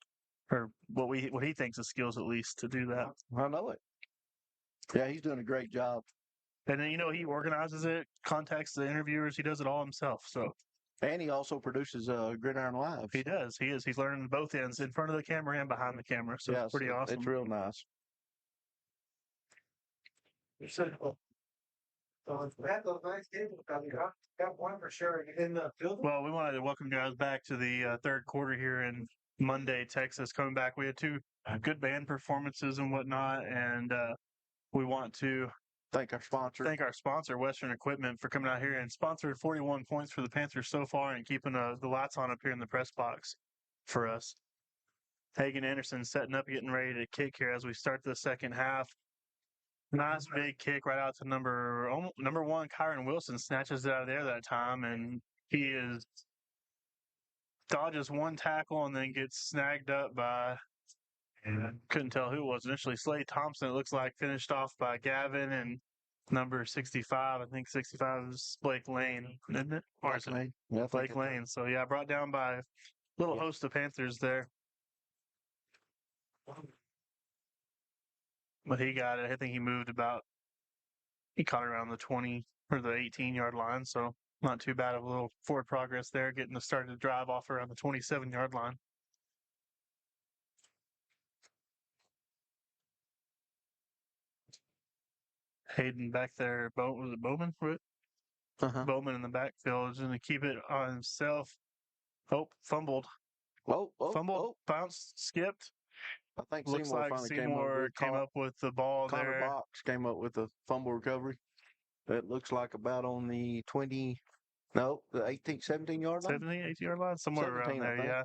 or what he thinks is skills at least to do that. I know it. Yeah, he's doing a great job. And then he organizes it, contacts the interviewers, he does it all himself. So And he also produces Gridiron Live. he does. He's learning both ends, in front of the camera and behind the camera. So it's pretty awesome. It's real nice. So it's bad those nice games because you got one for sure in the field. Well, we wanted to welcome guys back to the third quarter here in Munday, Texas. Coming back, we had two good band performances and whatnot, and we want to Thank our sponsor, Western Equipment, for coming out here and sponsored 41 points for the Panthers so far and keeping the lights on up here in the press box for us. Hagen Anderson setting up, getting ready to kick here as we start the second half. Nice big kick right out to number one. Kyron Wilson snatches it out of there that time, and he dodges one tackle and then gets snagged up by, couldn't tell who it was initially. Slade Thompson, it looks like, finished off by Gavin, and number 65, I think 65 is Blake Lane, isn't it? Or is it Yeah, Blake Lane? So yeah, brought down by a little host of Panthers there. But he got it. I think he caught it around the 20 or the 18-yard line. So not too bad of a little forward progress there, getting to start to drive off around the 27-yard line. Hayden back there, was it Bowman? Bowman in the backfield is going to keep it on himself. Oh, fumbled. Fumbled, bounced, skipped. I think Looks Seymour like finally Seymour came up with the ball Connor there. Box came up with a fumble recovery. It looks like about on the 18, 17-yard line. 17, 18-yard line, somewhere around there, yeah.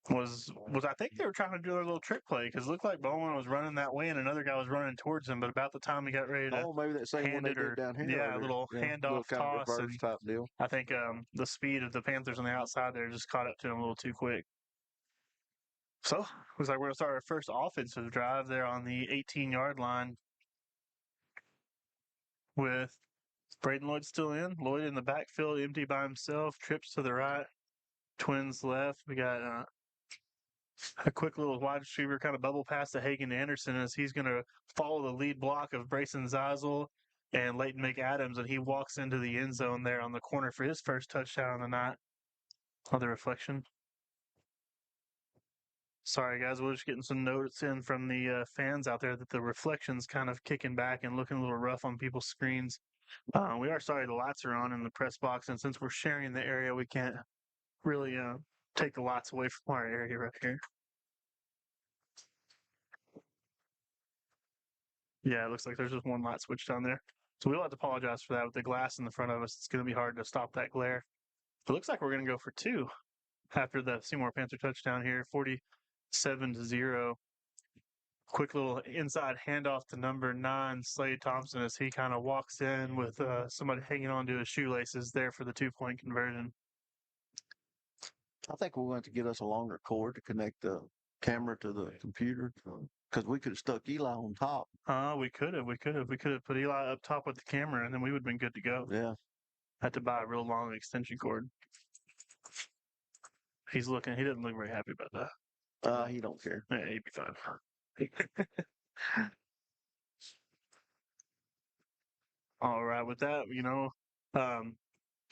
Was I think they were trying to do their little trick play because it looked like Bowman was running that way and another guy was running towards him, but about the time he got ready to maybe that same one they did down here. Yeah, a little handoff toss. Kind of reverse type deal. I think the speed of the Panthers on the outside there just caught up to him a little too quick. So, looks like we're going to start our first offensive drive there on the 18-yard line with Braden Lloyd still in. Lloyd in the backfield, empty by himself, trips to the right, Twins left. We got a quick little wide receiver kind of bubble pass to Hagen Anderson as he's going to follow the lead block of Brayson Zeisel and Leighton McAdams, and he walks into the end zone there on the corner for his first touchdown of the night. Other reflection. Sorry, guys. We're just getting some notes in from the fans out there that the reflection's kind of kicking back and looking a little rough on people's screens. We are sorry the lights are on in the press box, and since we're sharing the area, we can't really take the lights away from our area right here. Yeah, it looks like there's just one light switch down there. So we'll have to apologize for that. With the glass in the front of us, it's going to be hard to stop that glare. It looks like we're going to go for two after the Seymour Panther touchdown here, 47-0. Quick little inside handoff to number 9, Slade Thompson, as he kind of walks in with somebody hanging on to his shoelaces there for the 2-point conversion. I think we're going to get us a longer cord to connect the camera to the computer because we could have stuck Eli on top. We could have put Eli up top with the camera, and then we would have been good to go. Yeah. Had to buy a real long extension cord. He doesn't look very happy about that. He don't care. Yeah, he'd be fine. All right, with that,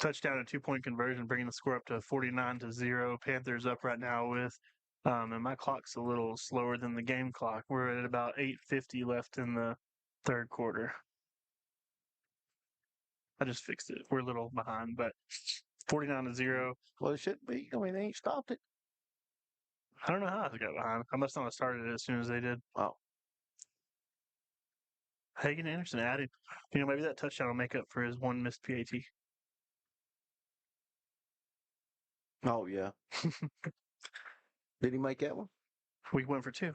touchdown and 2-point conversion, bringing the score up to 49-0. Panthers up right now with, and my clock's a little slower than the game clock. We're at about 8:50 left in the third quarter. I just fixed it. We're a little behind, but 49-0. Well, it shouldn't be. I mean, they ain't stopped it. I don't know how I got behind. I must not have started it as soon as they did. Oh. Hagen Anderson added. Maybe that touchdown will make up for his one missed PAT. Oh, yeah. Did he make that one? We went for two.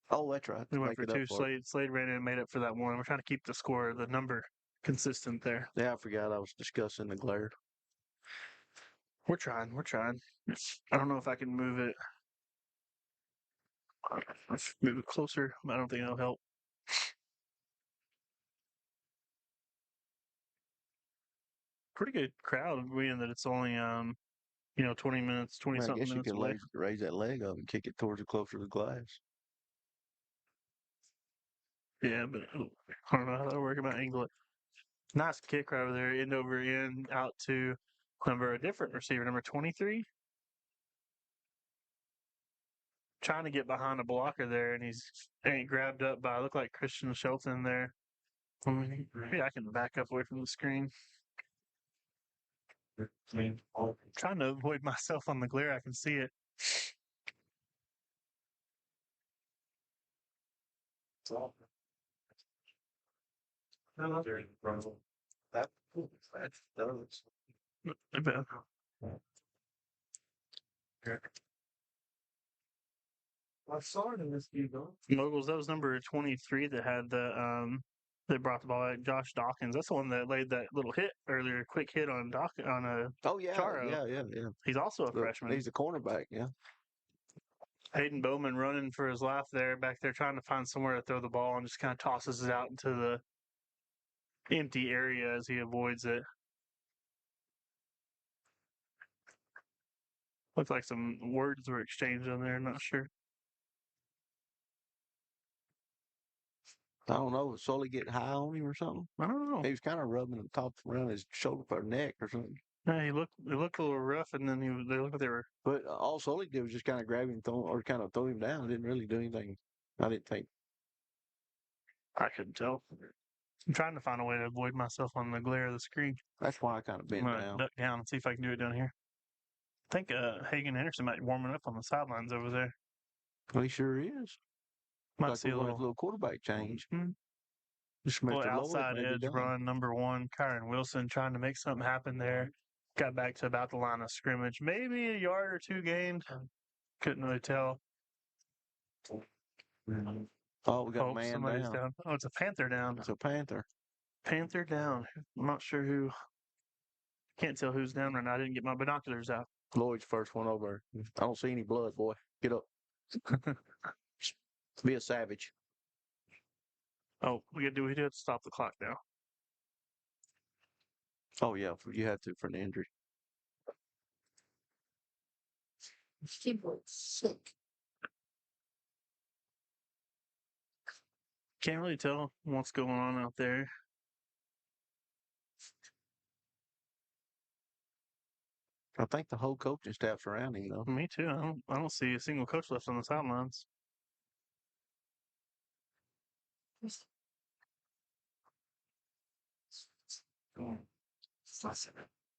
Oh, that's right. We went for two. Slade ran in and made up for that one. We're trying to keep the number consistent there. Yeah, I forgot I was discussing the glare. We're trying. I don't know if I can move it. Let's move it closer. I don't think that'll help. Pretty good crowd, being that it's only 20 minutes, 20 I something guess you minutes could away. raise that leg up and kick it towards the closer to the glass. Yeah, but I don't know how that'll work. About angle it. Nice kick right over there, end over end, out to a different receiver, number 23. Trying to get behind a blocker there, and he's ain't grabbed up by, look like Christian Shelton there. Maybe I can back up away from the screen. Trying to avoid myself on the glare. I can see it. I saw it in this video. Moguls, that was number 23 that had that brought the ball at Josh Dawkins. That's the one that laid that little hit earlier, quick hit on Oh yeah, Charo. yeah. He's also a freshman. He's a cornerback, yeah. Hayden Bowman running for his life there, back there trying to find somewhere to throw the ball, and just kind of tosses it out into the empty area as he avoids it. Looks like some words were exchanged on there. Not sure. I don't know. Was Sully getting high on him or something? I don't know. He was kind of rubbing the top around his shoulder or neck or something. Yeah, it looked a little rough, and then they looked like they were. But all Sully did was just kind of grab him or kind of throw him down. Didn't really do anything. I didn't think. I couldn't tell. I'm trying to find a way to avoid myself on the glare of the screen. That's why I kind of I'm bent gonna down. duck down and see if I can do it down here. I think Hagen Henderson might be warming up on the sidelines over there. Well, he sure is. Might Like see a little quarterback change. Just little Mr. Lloyd outside may be edge done. run, number 1, Kyron Wilson trying to make something happen there. Got back to about the line of scrimmage. Maybe a yard or two gained. Couldn't really tell. Oh, we got a man Somebody's down. Oh, it's a Panther down. It's a Panther. Panther down. I'm not sure who. Can't tell who's down right now. I didn't get my binoculars out. Lloyd's first one over. I don't see any blood, boy. Get up. Be a savage. Oh, we do have to stop the clock now. Oh, yeah. You have to for an injury. Keyboard sick. Can't really tell what's going on out there. I think the whole coaching staff's around him, though. Me too. I don't see a single coach left on the sidelines.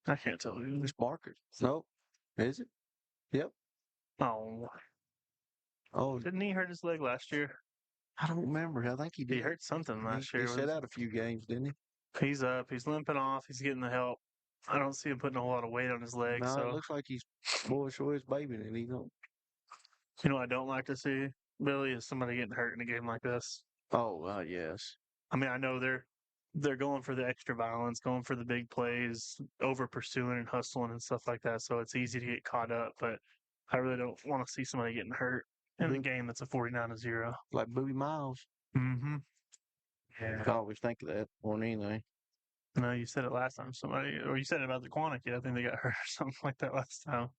I can't tell who. It's Barker. Nope. Is it? Yep. Oh, Oh, didn't he hurt his leg last year? I don't remember. I think he did. He hurt something last He year. set out a few games, didn't he? He's up. He's limping off. He's getting the help. I don't see him putting a whole lot of weight on his leg. No, So it looks like he's boy sure is babying it. He don't. you know what I don't like to see, Billy, is somebody getting hurt in a game like this. Oh, yes. I mean, I know they're going for the extra violence, going for the big plays, over pursuing and hustling and stuff like that. So it's easy to get caught up. But I really don't want to see somebody getting hurt in a game that's a 49-0. Like Boobie Miles. Mm-hmm. I always think of that more than anything. No, you said it last time. Or you said it about the Quantic kid. I think they got hurt or something like that last time.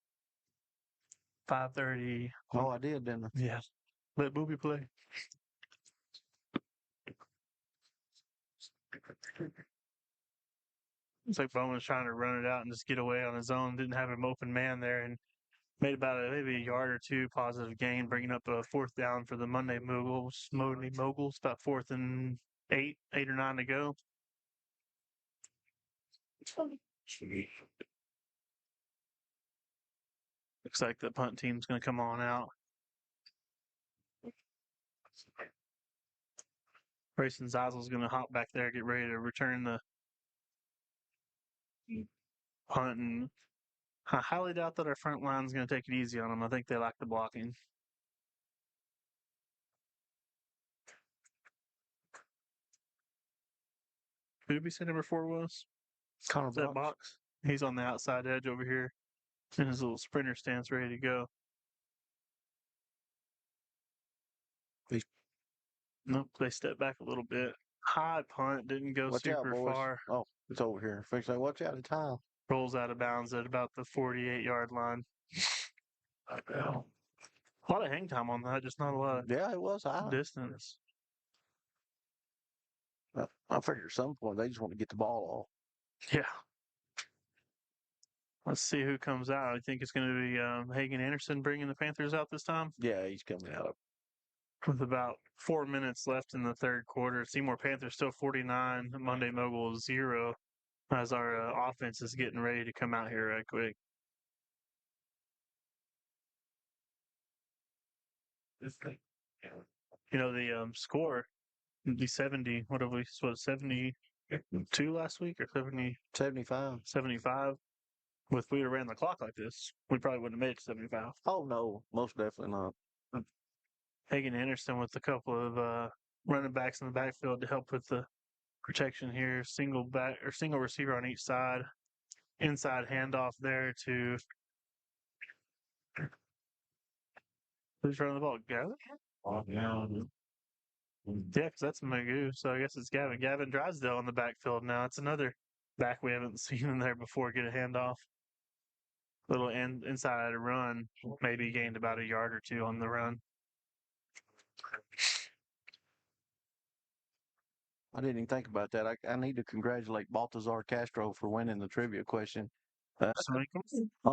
5:30. Oh, I did, didn't I? Yeah. Let Booby play. It's like Bowman's trying to run it out and just get away on his own. Didn't have an open man there and made about maybe a yard or two positive gain, bringing up a 4th down for the Munday Moguls. About 4th and 8 or 9 to go. Looks like the punt team's going to come on out. Grayson Zeisel's going to hop back there, get ready to return the punt. And I highly doubt that our front line's going to take it easy on them. I think they lack the blocking. Who did we say number 4 was? Connor Is that Box? He's on the outside edge over here in his little sprinter stance, ready to go. Nope, they stepped back a little bit. High punt, didn't go Watch out, super boys. far. Oh, it's over here. Fix that. Watch out, it's high. Rolls out of bounds at about the 48-yard line. A lot of hang time on that, just not a lot of Yeah, it was high. distance. I figured at some point they just want to get the ball Yeah. Let's see who comes out. I think it's going to be Hagen Anderson bringing the Panthers out this time. off. Yeah, he's coming out. With about 4 minutes left in the third quarter. Seymour Panthers still 49, Munday Moguls 0, as our offense is getting ready to come out here right quick. You know, the score, the 70, what have we, 72 last week or 75. 75? If we would have ran the clock like this, we probably wouldn't have made it to 75. Oh, no, most definitely not. Hagen Anderson with a couple of running backs in the backfield to help with the protection here. Single receiver on each side. Inside handoff there to who's running the ball? Gavin? Yeah, because that's Magoo. So I guess it's Gavin. Gavin Drysdale in the backfield now. It's another back we haven't seen in there before get a handoff. Little inside run. Maybe gained about a yard or two on the run. I didn't even think about that. I need to congratulate Baltazar Castro for winning the trivia question. I don't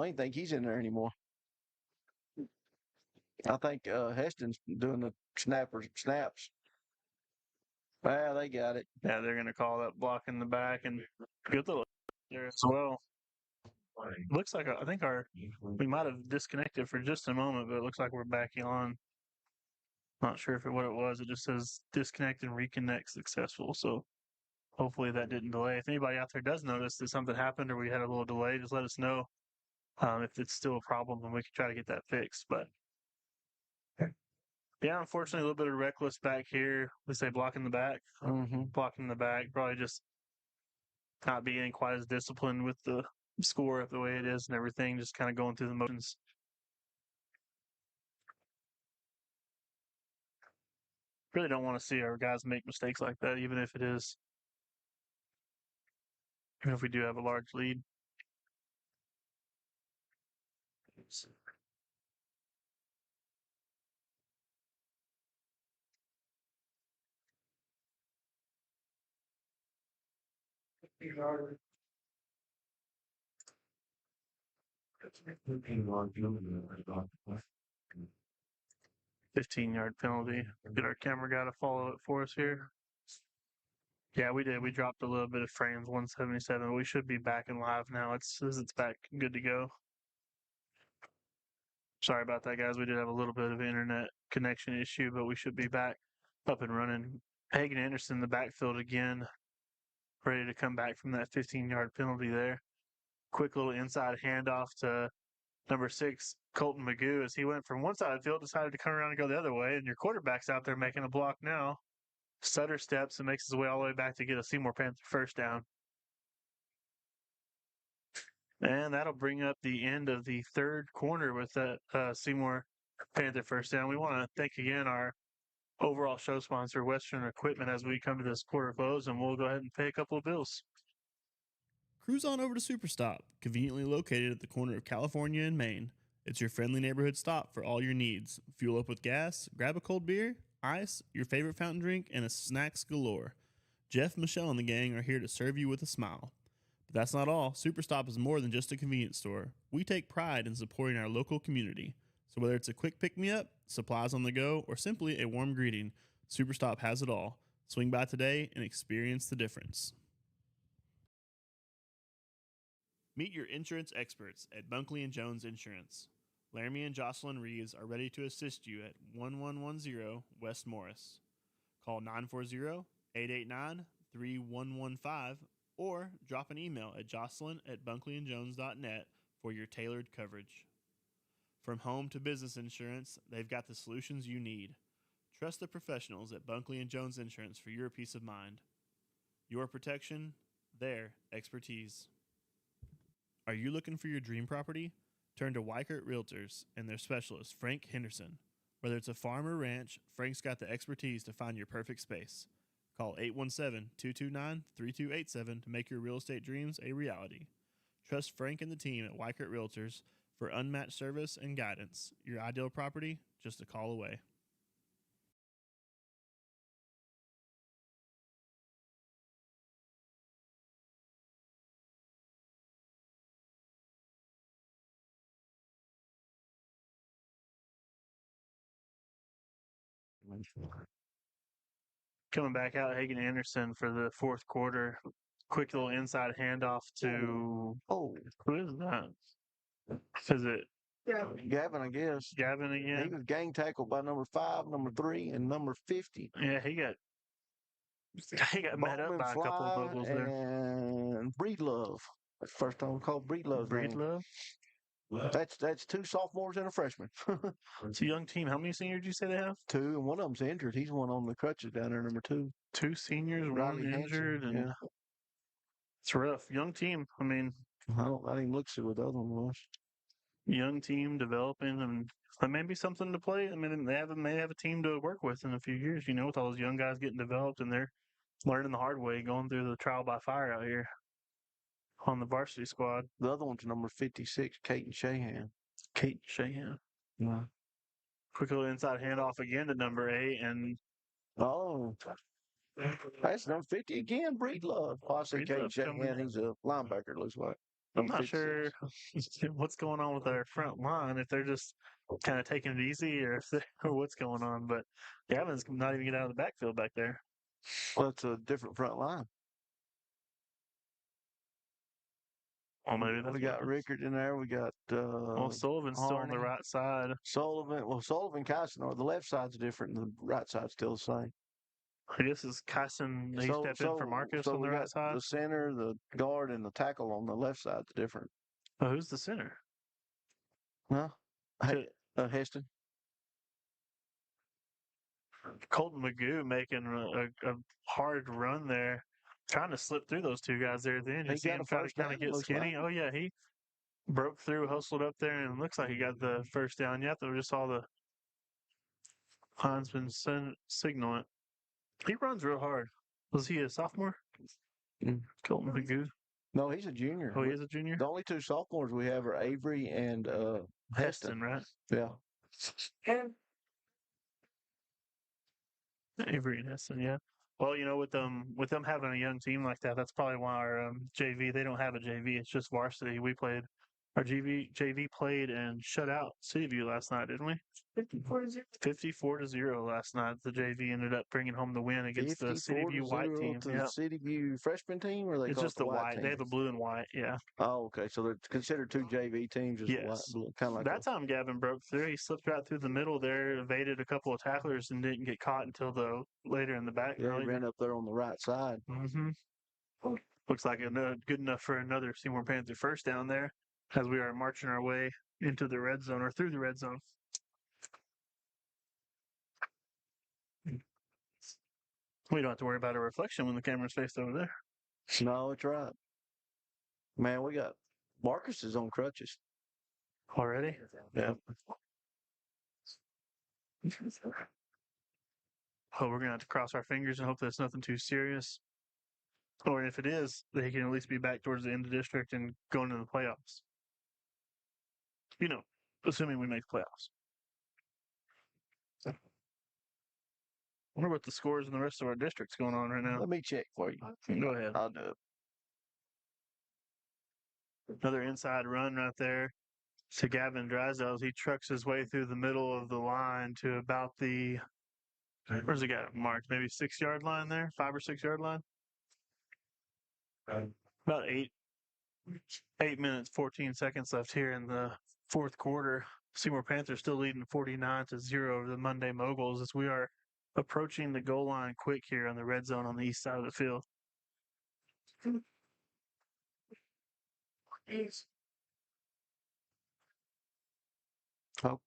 even think he's in there anymore. I think Heston's doing the snaps. Well, they got it. Yeah, they're going to call that block in the back and good little there as well. Looks like I think we might have disconnected for just a moment, but it looks like we're back on. Not sure what it was. It just says disconnect and reconnect successful. So hopefully that didn't delay. If anybody out there does notice that something happened or we had a little delay, just let us know if it's still a problem and we can try to get that fixed. But yeah, unfortunately, a little bit of reckless back here. We say blocking the back. Blocking the back. Probably just not being quite as disciplined with the score of the way it is and everything. Just kind of going through the motions. Really don't want to see our guys make mistakes like that, even if we do have a large lead. Yard. 15-yard penalty. Get our camera guy to follow it for us here. Yeah, we did. We dropped a little bit of frames, 177. We should be back in live now. It's back good to go. Sorry about that, guys. We did have a little bit of an internet connection issue, but we should be back up and running. Hagen Anderson in the backfield again, ready to come back from that 15-yard penalty there. Quick little inside handoff to number 6, Colton Magoo, as he went from one side of the field, decided to come around and go the other way, and your quarterback's out there making a block now. Sutter steps and makes his way all the way back to get a Seymour Panther first down. And that'll bring up the end of the third quarter with that Seymour Panther first down. We want to thank again our overall show sponsor, Western Equipment, as we come to this quarter close, and we'll go ahead and pay a couple of bills. Cruise on over to Superstop, conveniently located at the corner of California and Maine. It's your friendly neighborhood stop for all your needs. Fuel up with gas, grab a cold beer, ice, your favorite fountain drink, and a snacks galore. Jeff, Michelle, and the gang are here to serve you with a smile. But that's not all. Superstop is more than just a convenience store. We take pride in supporting our local community. So whether it's a quick pick-me-up, supplies on the go, or simply a warm greeting, Superstop has it all. Swing by today and experience the difference. Meet your insurance experts at Bunkley & Jones Insurance. Laramie and Jocelyn Reeves are ready to assist you at 1110 West Morris. Call 940-889-3115 or drop an email at jocelyn@bunkleyandjones.net for your tailored coverage. From home to business insurance, they've got the solutions you need. Trust the professionals at Bunkley & Jones Insurance for your peace of mind. Your protection, their expertise. Are you looking for your dream property? Turn to Weichert Realtors and their specialist, Frank Henderson. Whether it's a farm or ranch, Frank's got the expertise to find your perfect space. Call 817-229-3287 to make your real estate dreams a reality. Trust Frank and the team at Weichert Realtors for unmatched service and guidance. Your ideal property, just a call away. Coming back out, Hagen Anderson for the fourth quarter. Quick little inside handoff to Oh, who is that? Is it Gavin, I guess. Gavin He again? was gang tackled by number 5, number 3, and number 50. Yeah, he got met up Bowman by a couple of Fly Moguls there. and Breedlove. That's the first time we called Breedlove's name. Breedlove. That's 2 sophomores and a freshman. It's a young team. How many seniors did you say they have? 2, and one of them's injured. He's one on the crutches down there, number 2. 2 seniors, Riley one Hansen, injured, and yeah. it's rough. Young team. I mean, I didn't even look to see what the other one was. young team developing, and that may be something to play. I mean, may have a team to work with in a few years. You know, with all those young guys getting developed and they're learning the hard way, going through the trial by fire out here on the varsity squad. The other one's number 56, Caden Shahan. Kate Shahan. Yeah. Quick little inside handoff again to number 8, and Oh, that's number 50 again, Breedlove. Oh, I see Caden Breedlove coming Shahan. He's a linebacker, looks like. I'm Number not 56. sure what's going on with their front line, if they're just kind of taking it easy or or what's going on. But Gavin's not even getting out of the backfield back there. Well, it's a different front line. Well, maybe that's We got Rickard in there. We got well, Sullivan's still on the Harney, right side. Sullivan. Well, Sullivan, Kyson, or the left side's different, and the right side's still the same. I guess is Kyson. He stepped in for Marcus on the we right got side. the center, the guard, and the tackle on the left side's different. Oh, who's the center? Huh? Shit. Heston. Colton Magoo making a hard run there, trying to slip through those 2 guys there at the end. You He see got him a try to first kind of down, get looks skinny. like. Oh, yeah, he broke through, hustled up there, and looks like he got the first down. Yet they just saw the linesman signal it. He runs real hard. Was he a sophomore? Colton Magoo. No, he's a junior. Oh, he is a junior? The only 2 sophomores we have are Avery and Heston, right? Yeah. Avery and Heston, yeah. Well, you know, with them having a young team like that, that's probably why our JV, they don't have a JV. It's just varsity. We played our JV played and shut out City View last night, didn't we? 54-0 last night. The JV ended up bringing home the win against the City View white team. To the City View freshman team, or they It's call just it the white. team? They have a blue and white, yeah. Oh, okay. So they're considered 2 JV teams, just white, Yes. blue, kind of like That time Gavin broke through. He slipped right through the middle there, evaded a couple of tacklers, and didn't get caught until later in the back. Yeah, he ran up there on the right side. Mm-hmm. Looks like good enough for another Seymour Panther first down there as we are marching our way into the red zone or through the red zone. We don't have to worry about a reflection when the camera's faced over there. No, it's right. Man, we got Marcus is on crutches. Already? Yeah. Oh, we're going to have to cross our fingers and hope that's nothing too serious. Or if it is, they can at least be back towards the end of the district and going into the playoffs. You know, assuming we make the playoffs. I wonder what the scores in the rest of our district's going on right now. Let me check for you. Go ahead. I'll do it. Another inside run right there to Gavin Drysdale. He trucks his way through the middle of the line to about the, where's he got marked? Maybe 6-yard line there? 5 or 6 yard line? About 8 minutes, 14 seconds left here in the fourth quarter. Seymour Panthers still leading 49-0 over the Munday Moguls as we are approaching the goal line quick here on the red zone on the east side of the field. Oh,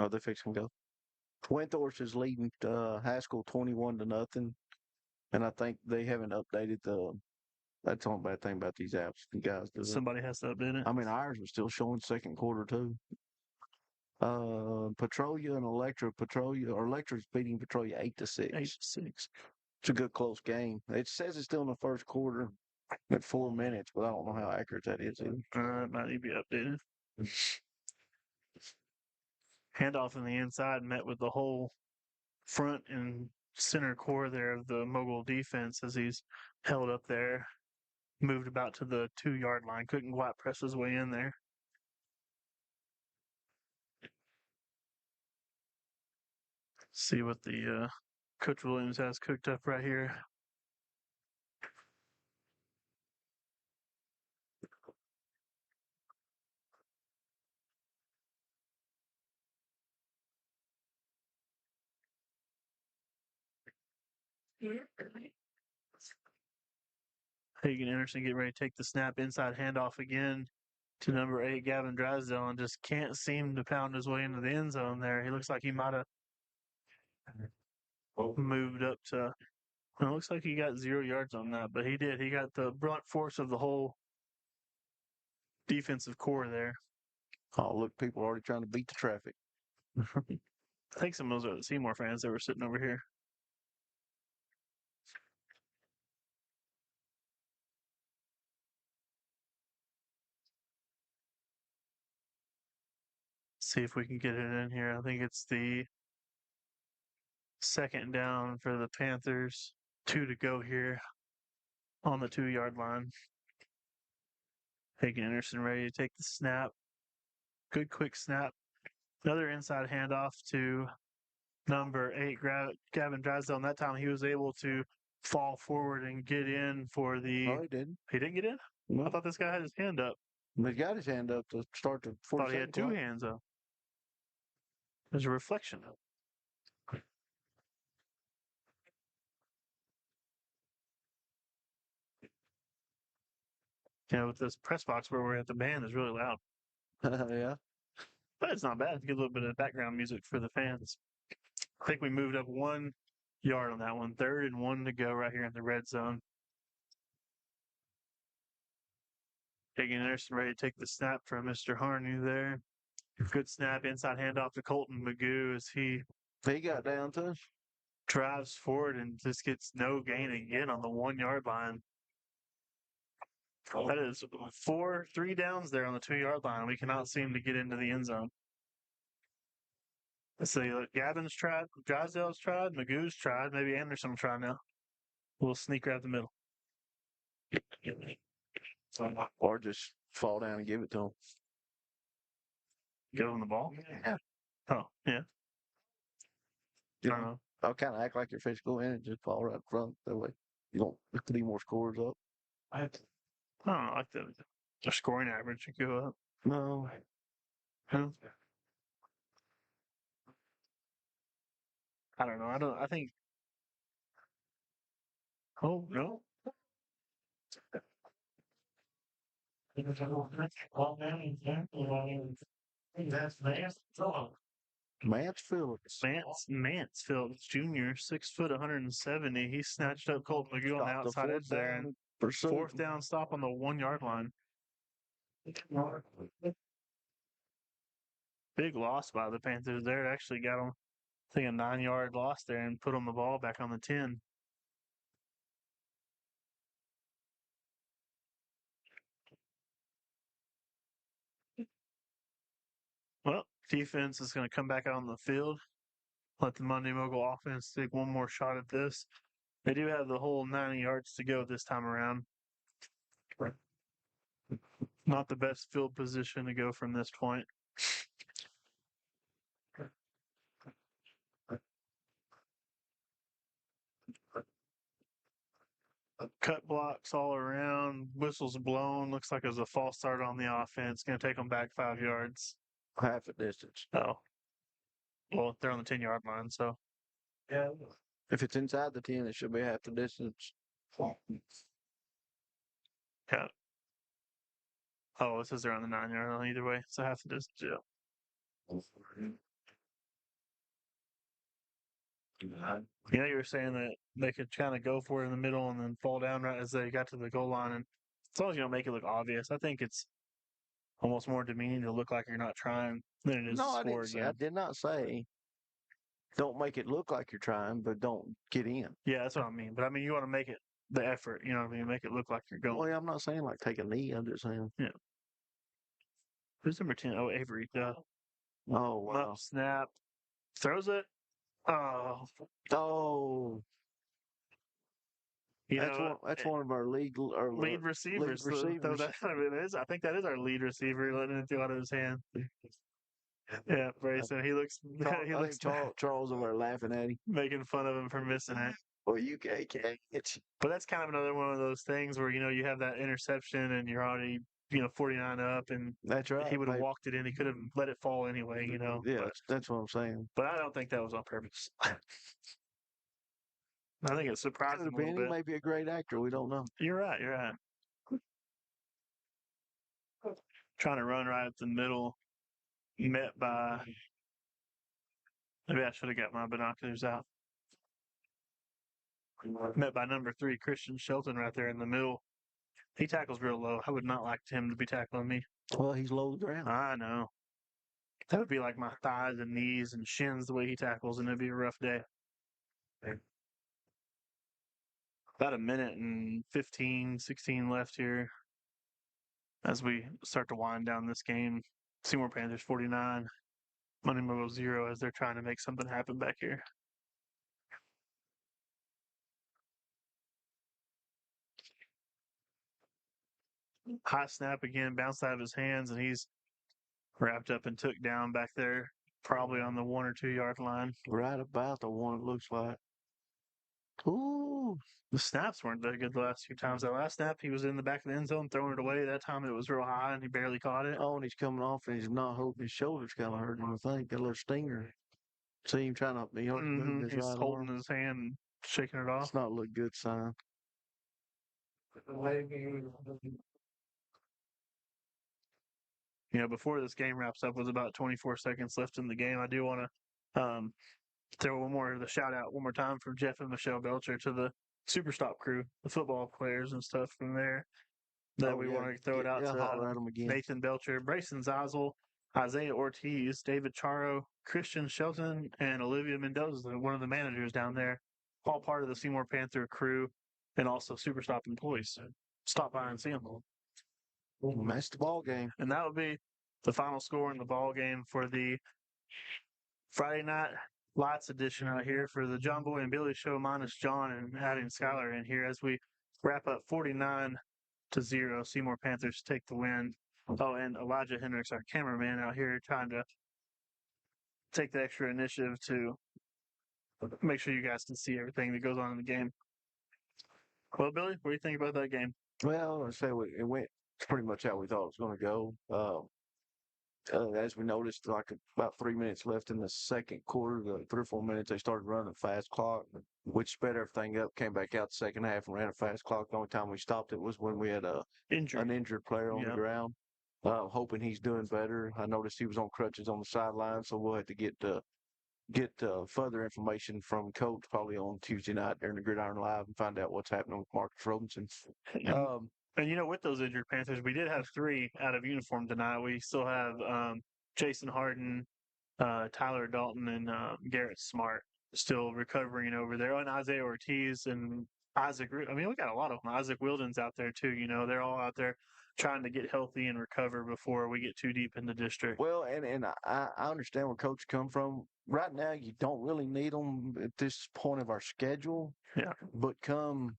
they're fixing to go. Wentworth is leading Haskell 21-0, and I think they haven't updated the. That's the only bad thing about these apps. You guys do it. Somebody has to update it. I mean, ours was still showing second quarter too. Petrolia and Electra. Electra's beating Petrolia 8-6. 8-6. It's a good close game. It says it's still in the first quarter at 4 minutes, but I don't know how accurate that is either. It might need to be updated. Handoff in the inside met with the whole front and center core there of the Mogul defense as he's held up there. Moved about to the 2-yard line. Couldn't quite press his way in there. See what the Coach Williams has cooked up right here. Hagen Anderson getting ready to take the snap, inside handoff again to number 8, Gavin Drysdale, and just can't seem to pound his way into the end zone there. He looks like he might have moved up to, it looks like he got 0 yards on that, but he did. He got the brunt force of the whole defensive core there. Oh, look, people are already trying to beat the traffic. I think some of those are the Seymour fans that were sitting over here. See if we can get it in here. I think it's the 2nd down for the Panthers. 2 to go here on the 2-yard line. Hagen Anderson ready to take the snap. Good quick snap. Another inside handoff to number 8, Gavin Drysdale. And that time he was able to fall forward and get in for the. No, he didn't. He didn't get in? No. I thought this guy had his hand up. He got his hand up to start the 40 Thought he had 2 hands up. There's a reflection. You know, with this press box where we're at, the band is really loud. Yeah. But it's not bad. Get a little bit of background music for the fans. I think we moved up 1 yard on that one. 3rd and 1 to go right here in the red zone. Hagen Anderson ready to take the snap from Mr. Harney there. Good snap, inside handoff to Colton Magoo as he got down to us. drives forward and just gets no gain again on the 1-yard line. That is 3 downs there on the 2-yard line. We cannot seem to get into the end zone. Let's see. Look, Gavin's tried, Drysdale's tried, Magoo's tried, maybe Anderson will try now. We'll sneak right up the middle. Or just fall down and give it to him. Give him the ball? Yeah. Oh, yeah. I don't know. I'll kind of act like you're physical in and just fall right front. That way you don't put any more scores up. I don't know, like the scoring average should go up. No. Huh? I don't know. I think. Oh, no. Mance Phillips Jr., 6 foot, 170. He snatched up Colt McGill on the outside edge there, and 4th down stop on the 1-yard line. Big loss by the Panthers there. It actually got them, I think, a 9-yard loss there and put them the ball back on the 10. Well, defense is going to come back out on the field. Let the Munday Mogul offense take one more shot at this. They do have the whole 90 yards to go this time around. Not the best field position to go from this point. Cut blocks all around. Whistles blown. Looks like there's a false start on the offense. Going to take them back 5 yards. Half a distance. Oh. Well, they're on the 10-yard line, so. Yeah. If it's inside the 10, it should be half the distance. Yeah. Oh, it says they're on the 9-yard line either way. So half the distance, yeah. Yeah, you were saying that they could kind of go for it in the middle and then fall down right as they got to the goal line. And as long as you don't make it look obvious, I think it's almost more demeaning to look like you're not trying than it is No, to I score didn't say. again. I did not say don't make it look like you're trying, but don't get in. Yeah, that's what I mean. But I mean, you want to make it the effort. You know what I mean? Make it look like you're going. Well, I'm not saying like take a knee. I'm just saying. Yeah. Who's number 10? Oh, Avery. Oh wow. Up, snap. Throws it. Oh. Oh, that's one of our lead receivers. lead receivers. I think that is our lead receiver letting it go out of his hand. Yeah, Brayson. He looks. He I looks think Charles over there laughing at him. making fun of him for missing it. Well, you can't catch. But that's kind of another one of those things where you have that interception and you're already 49 up, and That's right. he would have walked it in. He could have let it fall anyway. Yeah, that's what I'm saying. But I don't think that was on purpose. I think it surprised him a little He bit. may be a great actor. We don't know. You're right. You're right. Trying to run right at the middle, met by. Maybe I should have got my binoculars out. Met by number 3, Christian Shelton, right there in the middle. He tackles real low. I would not like him to be tackling me. Well, he's low to the ground. I know. That would be like my thighs and knees and shins the way he tackles, and it'd be a rough day. About a minute and 15, 16 left here as we start to wind down this game. Seymour Panthers 49, Munday Moguls 0 as they're trying to make something happen back here. High snap again, bounced out of his hands, and he's wrapped up and took down back there, probably on the 1 or 2 yard line. Right about the one, it looks like. Ooh. The snaps weren't that good the last few times. That last snap, he was in the back of the end zone throwing it away. That time it was real high, and he barely caught it. Oh, and he's coming off, and he's not holding his shoulders. Kind of hurting him. I think got a little stinger. See him trying to, move his He's right holding arm. his hand and shaking it off. It's not a good sign. Before this game wraps up, with about 24 seconds left in the game, I do want to throw the shout out one more time from Jeff and Michelle Belcher to the Super Stop crew, the football players and stuff from there. We want to throw it out holler at 'em again. Nathan Belcher, Brayson Zeisel, Isaiah Ortiz, David Charo, Christian Shelton, and Olivia Mendoza, one of the managers down there, all part of the Seymour Panther crew and also Super Stop employees. So stop by and see them. That's the ball game. And that would be the final score in the ball game for the Friday night lights edition out here for the John Boy and Billy show, minus John and adding Skyler in here as we wrap up 49-0. Seymour Panthers take the win. Oh, and Elijah Hendricks, our cameraman out here, trying to take the extra initiative to make sure you guys can see everything that goes on in the game. Well, Billy, what do you think about that game? Well, I say it went pretty much how we thought it was going to go. As we noticed, like about 3 minutes left in the second quarter, the 3 or 4 minutes, they started running a fast clock, which sped everything up, came back out the second half and ran a fast clock. The only time we stopped it was when we had an injured player on the ground. Hoping he's doing better. I noticed he was on crutches on the sideline, so we'll have to get further information from Coach probably on Tuesday night during the Gridiron Live and find out what's happening with Marcus Robinson. And with those injured Panthers, we did have 3 out of uniform tonight. We still have Jason Harden, Tyler Dalton, and Garrett Smart still recovering over there. And Isaiah Ortiz and Isaac. I mean, we got a lot of them. Isaac Wilden's out there too. They're all out there trying to get healthy and recover before we get too deep in the district. Well, and I understand where Coach come from. Right now, you don't really need them at this point of our schedule. Yeah. But come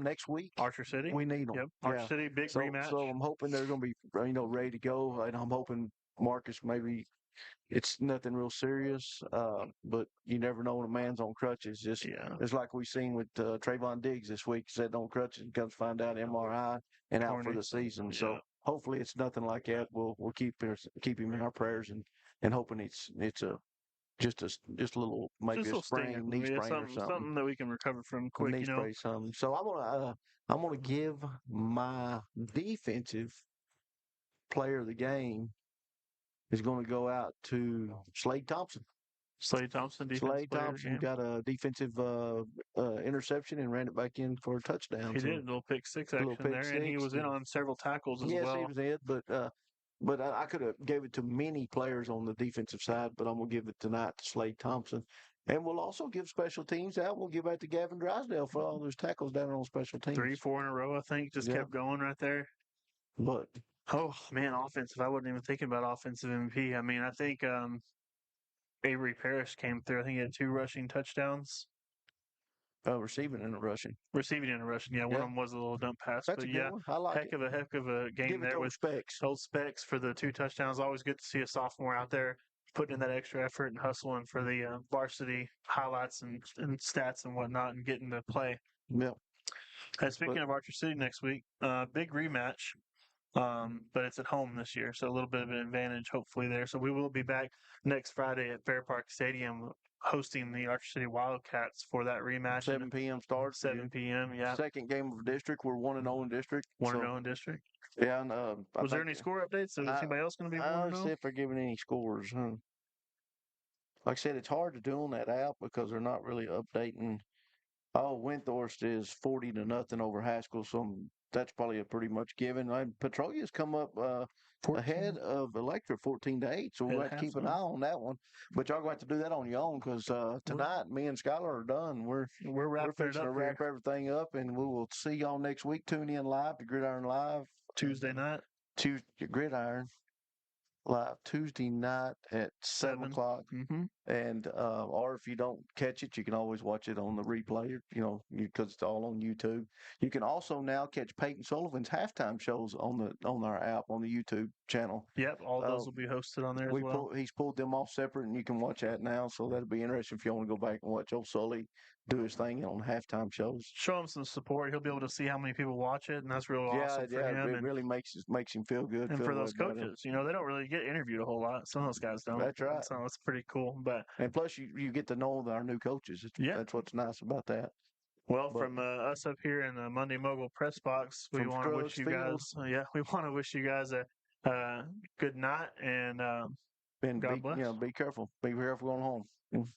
next week, Archer City, we need them. Yep. Archer City, big rematch. So I'm hoping they're going to be ready to go, and I'm hoping Marcus maybe it's nothing real serious, but you never know when a man's on crutches. It's like we've seen with Trayvon Diggs this week. Sat on crutches and comes find out MRI and out for the season. Yeah. So hopefully it's nothing like that. We'll keep him in our prayers and hoping it's just a little maybe a sprain, knee sprain or something that we can recover from quick. Knee sprain, something. So I'm gonna give my defensive player of the game is going to go out to Slade Thompson. Slade Thompson, defensive Slade player of the Thompson game. got a defensive interception and ran it back in for a touchdown. He so did a little pick six little action pick there, and he six, was in and- on several tackles as Yes, well. he was in, but I could have gave it to many players on the defensive side, but I'm gonna give it tonight to Slade Thompson, and we'll also give special teams out. We'll give that to Gavin Drysdale for all those tackles down on special teams. 3-4 in a row, I think, just Yeah. kept going right there. But Oh man, offensive. I wasn't even thinking about offensive MVP. I mean, I think Avery Parrish came through. I think he had 2 rushing touchdowns. receiving and rushing, Receiving and rushing. Yeah, one Yeah. of them was a little dump pass. that's but a good yeah, one. I like it. heck of a game Give it there those with specs. old Specs for the 2 touchdowns. Always good to see a sophomore out there putting in that extra effort and hustling for the varsity highlights and stats and whatnot and getting to play. Yep. And speaking of Archer City next week, big rematch. But it's at home this year, so a little bit of an advantage hopefully there. So we will be back next Friday at Fair Park Stadium hosting the Archer City Wildcats for that rematch. 7 p.m. start. 7 p.m. Yeah, Second game of district. We're 1-0 in district. 1-0 in district. Yeah. And, Was there any score updates? Is anybody else going to be I 1-0? don't see if they're giving any scores. Like I said, it's hard to do on that app because they're not really updating. Oh, Windthorst is 40-0 over Haskell, so that's probably a pretty much given. Petrolia's come up 14. ahead of Electra 14-8, so we'll At have to keep an halftime. eye on that one. But y'all going to have to do that on your own because tonight, me and Skyler are done. We're wrapping it fixing up to wrap everything up, and we will see y'all next week. Tune in live to Gridiron Live. Tuesday night. Gridiron Live Tuesday night at 7 o'clock. Mm-hmm. And or if you don't catch it, you can always watch it on the replay, because it's all on YouTube. You can also now catch Peyton Sullivan's halftime shows on our app on the YouTube channel. Yep, all those will be hosted on there as well. He's pulled them off separate, and you can watch that now. So that'll be interesting if you want to go back and watch old Sully do his thing on halftime shows. Show him some support. He'll be able to see how many people watch it, and that's real awesome for him. It really makes him feel good. And feel for those way better. coaches, they don't really get interviewed a whole lot. Some of those guys don't. That's right. So it's pretty cool. But And plus, you get to know our new coaches. That's what's nice about that. Well, from us up here in the Munday Mogul press box, we want to wish you guys. We want to wish you guys a good night and And God bless. be careful. Be careful going home.